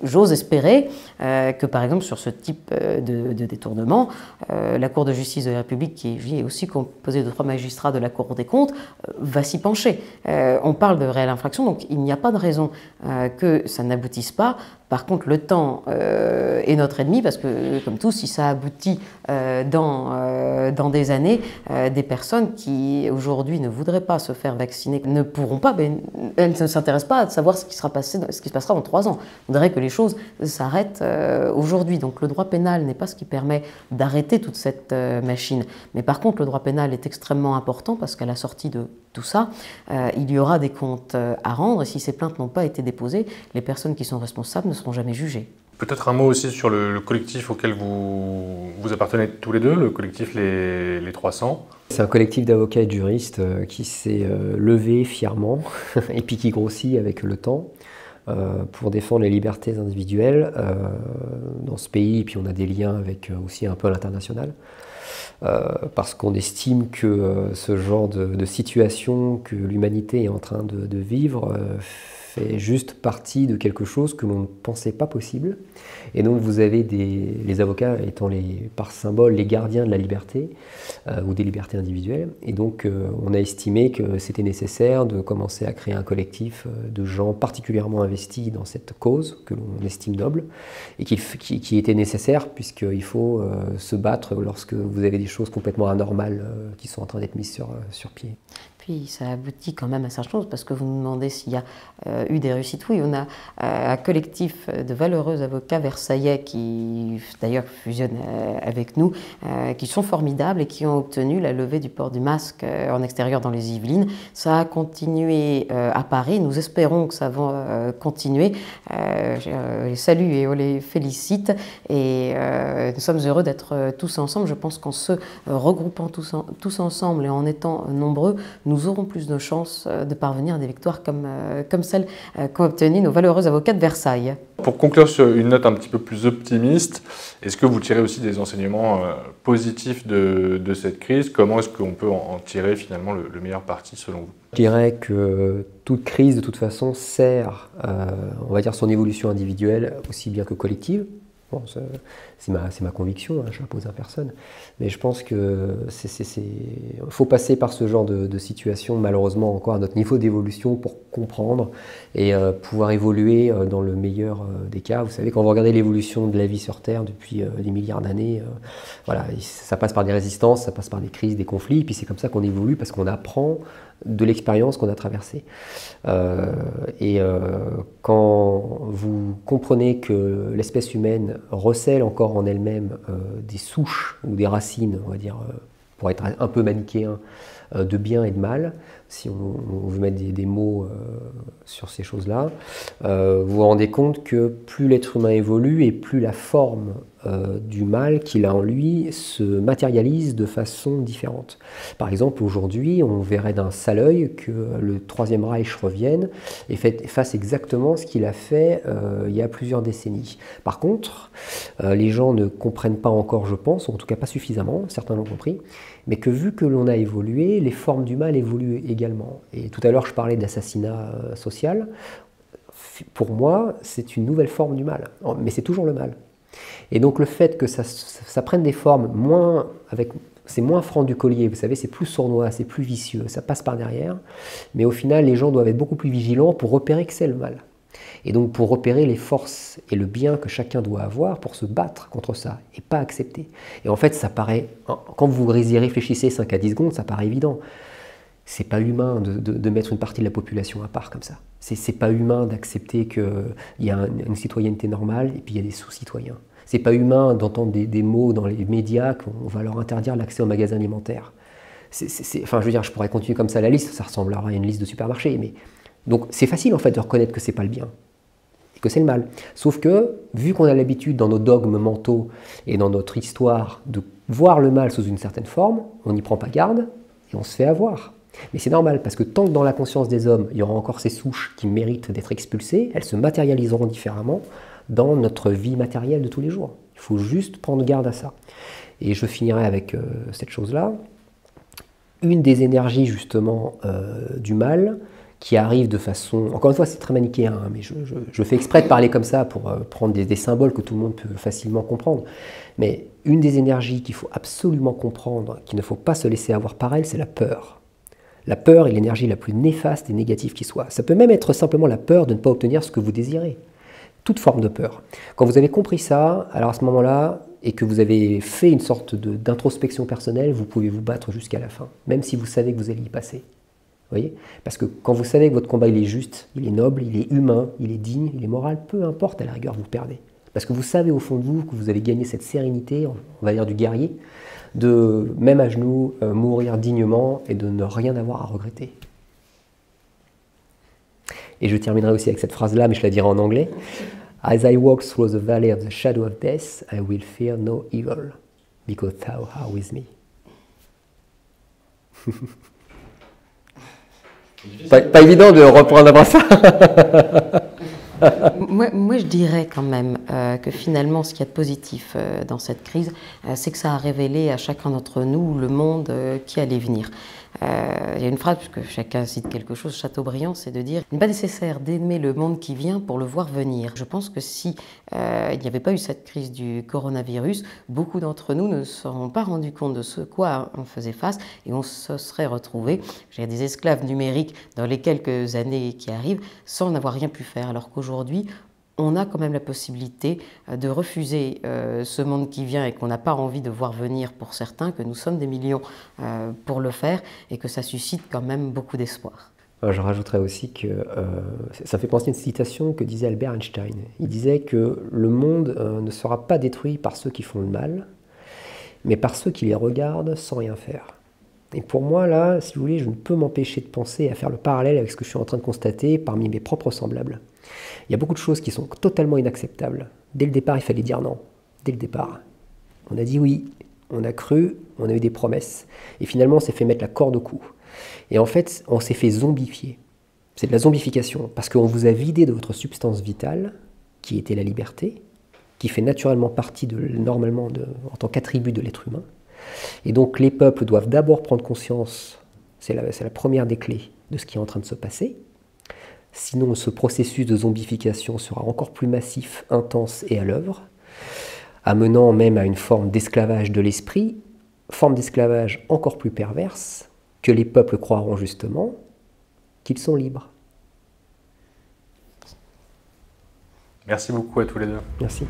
j'ose espérer que, par exemple, sur ce type de détournement, la Cour de justice de la République, qui est aussi composée de 3 magistrats de la Cour des comptes, va s'y pencher. On parle de réelle infraction, donc il n'y a pas de raison que ça n'aboutisse pas. Par contre, le temps est notre ennemi, parce que, comme tout, si ça aboutit dans des années, des personnes qui, aujourd'hui, ne voudraient pas se faire vacciner, ne pourront pas, elles ne s'intéressent pas à savoir ce qui se passera dans 3 ans. On voudrait que les choses s'arrêtent aujourd'hui. Donc, le droit pénal n'est pas ce qui permet d'arrêter toute cette machine. Mais par contre, le droit pénal est extrêmement important, parce qu'à la sortie de tout ça, il y aura des comptes à rendre, et si ces plaintes n'ont pas été déposées, les personnes qui sont responsables ne seront jamais jugées. Peut-être un mot aussi sur le collectif auquel vous appartenez tous les deux, le collectif Les 300. C'est un collectif d'avocats et de juristes qui s'est levé fièrement et puis qui grossit avec le temps pour défendre les libertés individuelles dans ce pays. Et puis on a des liens avec aussi un peu l'international. Parce qu'on estime que ce genre de situation que l'humanité est en train de vivre fait juste partie de quelque chose que l'on ne pensait pas possible. Et donc vous avez les avocats étant par symbole les gardiens de la liberté ou des libertés individuelles. Et donc on a estimé que c'était nécessaire de commencer à créer un collectif de gens particulièrement investis dans cette cause que l'on estime noble et qui était nécessaire, puisqu'il faut se battre lorsque vous avez des choses complètement anormales qui sont en train d'être mises sur pied. Puis ça aboutit quand même à certaines choses, parce que vous nous demandez s'il y a eu des réussites. Oui, on a un collectif de valeureux avocats versaillais qui d'ailleurs fusionnent avec nous, qui sont formidables et qui ont obtenu la levée du port du masque en extérieur dans les Yvelines. Ça a continué à Paris, nous espérons que ça va continuer. Je les salue et on les félicite, et nous sommes heureux d'être tous ensemble. Je pense qu'en se regroupant tous ensemble et en étant nombreux, nous aurons plus de chances de parvenir à des victoires comme celles qu'ont obtenues nos valeureux avocats de Versailles. Pour conclure sur une note un petit peu plus optimiste, est-ce que vous tirez aussi des enseignements positifs de cette crise? Comment est-ce qu'on peut en tirer finalement le meilleur parti selon vous? Je dirais que toute crise de toute façon sert, on va dire, son évolution individuelle aussi bien que collective. Bon, c'est ma conviction, hein, je l'impose à personne. Mais je pense que faut passer par ce genre de situation, malheureusement encore à notre niveau d'évolution, pour comprendre et pouvoir évoluer dans le meilleur des cas. Vous savez, quand vous regardez l'évolution de la vie sur Terre depuis des milliards d'années, voilà, ça passe par des résistances, ça passe par des crises, des conflits, et puis c'est comme ça qu'on évolue, parce qu'on apprend de l'expérience qu'on a traversée. Quand vous comprenez que l'espèce humaine recèle encore en elle-même des souches ou des racines, on va dire, pour être un peu manichéen, de bien et de mal, si on veut mettre des mots sur ces choses-là, vous vous rendez compte que plus l'être humain évolue et plus la forme du mal qu'il a en lui se matérialise de façon différente. Par exemple, aujourd'hui, on verrait d'un sale œil que le Troisième Reich revienne et fasse exactement ce qu'il a fait il y a plusieurs décennies. Par contre, les gens ne comprennent pas encore, je pense, ou en tout cas pas suffisamment, certains l'ont compris, mais que vu que l'on a évolué, les formes du mal évoluent également. Et tout à l'heure, je parlais d'assassinat social. Pour moi, c'est une nouvelle forme du mal, mais c'est toujours le mal. Et donc le fait que ça prenne des formes c'est moins franc du collier, vous savez, c'est plus sournois, c'est plus vicieux, ça passe par derrière, mais au final, les gens doivent être beaucoup plus vigilants pour repérer que c'est le mal. Et donc pour repérer les forces et le bien que chacun doit avoir pour se battre contre ça, et pas accepter. Et en fait, ça paraît, quand vous y réfléchissez 5 à 10 secondes, ça paraît évident. C'est pas humain de mettre une partie de la population à part comme ça. C'est pas humain d'accepter qu'il y a une citoyenneté normale et puis il y a des sous-citoyens. C'est pas humain d'entendre des mots dans les médias qu'on va leur interdire l'accès aux magasins alimentaires. Enfin, je veux dire, je pourrais continuer comme ça la liste, ça ressemblera à une liste de supermarchés. Mais... Donc c'est facile en fait de reconnaître que c'est pas le bien et que c'est le mal. Sauf que, vu qu'on a l'habitude dans nos dogmes mentaux et dans notre histoire de voir le mal sous une certaine forme, on n'y prend pas garde et on se fait avoir. Mais c'est normal, parce que tant que dans la conscience des hommes, il y aura encore ces souches qui méritent d'être expulsées, elles se matérialiseront différemment dans notre vie matérielle de tous les jours. Il faut juste prendre garde à ça. Et je finirai avec cette chose-là. Une des énergies, justement, du mal, qui arrive de façon... Encore une fois, c'est très manichéen, hein, mais je fais exprès de parler comme ça pour prendre des symboles que tout le monde peut facilement comprendre. Mais une des énergies qu'il faut absolument comprendre, qu'il ne faut pas se laisser avoir par elle, c'est la peur. La peur est l'énergie la plus néfaste et négative qui soit. Ça peut même être simplement la peur de ne pas obtenir ce que vous désirez. Toute forme de peur. Quand vous avez compris ça, alors à ce moment-là, et que vous avez fait une sorte d'introspection personnelle, vous pouvez vous battre jusqu'à la fin, même si vous savez que vous allez y passer. Vous voyez ? Parce que quand vous savez que votre combat il est juste, il est noble, il est humain, il est digne, il est moral, peu importe à la rigueur, vous perdez. Parce que vous savez au fond de vous que vous avez gagné cette sérénité, on va dire du guerrier, de, même à genoux, mourir dignement et de ne rien avoir à regretter. Et je terminerai aussi avec cette phrase-là, mais je la dirai en anglais. As I walk through the valley of the shadow of death, I will fear no evil, because thou art with me. Pas évident de reprendre après ça. Moi, je dirais quand même que finalement, ce qu'il y a de positif dans cette crise, c'est que ça a révélé à chacun d'entre nous le monde qui allait venir. Il y a une phrase, puisque chacun cite quelque chose, Chateaubriand, c'est de dire « Il n'est pas nécessaire d'aimer le monde qui vient pour le voir venir ». Je pense que si il n'y avait pas eu cette crise du coronavirus, beaucoup d'entre nous ne se seront pas rendus compte de ce quoi on faisait face et on se serait retrouvés, j'ai des esclaves numériques dans les quelques années qui arrivent, sans n'avoir rien pu faire. Alors qu'aujourd'hui, on a quand même la possibilité de refuser ce monde qui vient et qu'on n'a pas envie de voir venir pour certains, que nous sommes des millions pour le faire et que ça suscite quand même beaucoup d'espoir. Je rajouterais aussi que ça fait penser à une citation que disait Albert Einstein. Il disait que le monde ne sera pas détruit par ceux qui font le mal, mais par ceux qui les regardent sans rien faire. Et pour moi, là, si vous voulez, je ne peux m'empêcher de penser à faire le parallèle avec ce que je suis en train de constater parmi mes propres semblables. Il y a beaucoup de choses qui sont totalement inacceptables. Dès le départ, il fallait dire non. Dès le départ. On a dit oui, on a cru, on a eu des promesses. Et finalement, on s'est fait mettre la corde au cou. Et en fait, on s'est fait zombifier. C'est de la zombification, parce qu'on vous a vidé de votre substance vitale, qui était la liberté, qui fait naturellement partie en tant qu'attribut de l'être humain. Et donc les peuples doivent d'abord prendre conscience, c'est la première des clés de ce qui est en train de se passer. Sinon, ce processus de zombification sera encore plus massif, intense et à l'œuvre. amenant même à une forme d'esclavage de l'esprit, forme d'esclavage encore plus perverse, que les peuples croiront justement qu'ils sont libres. Merci beaucoup à tous les deux. Merci.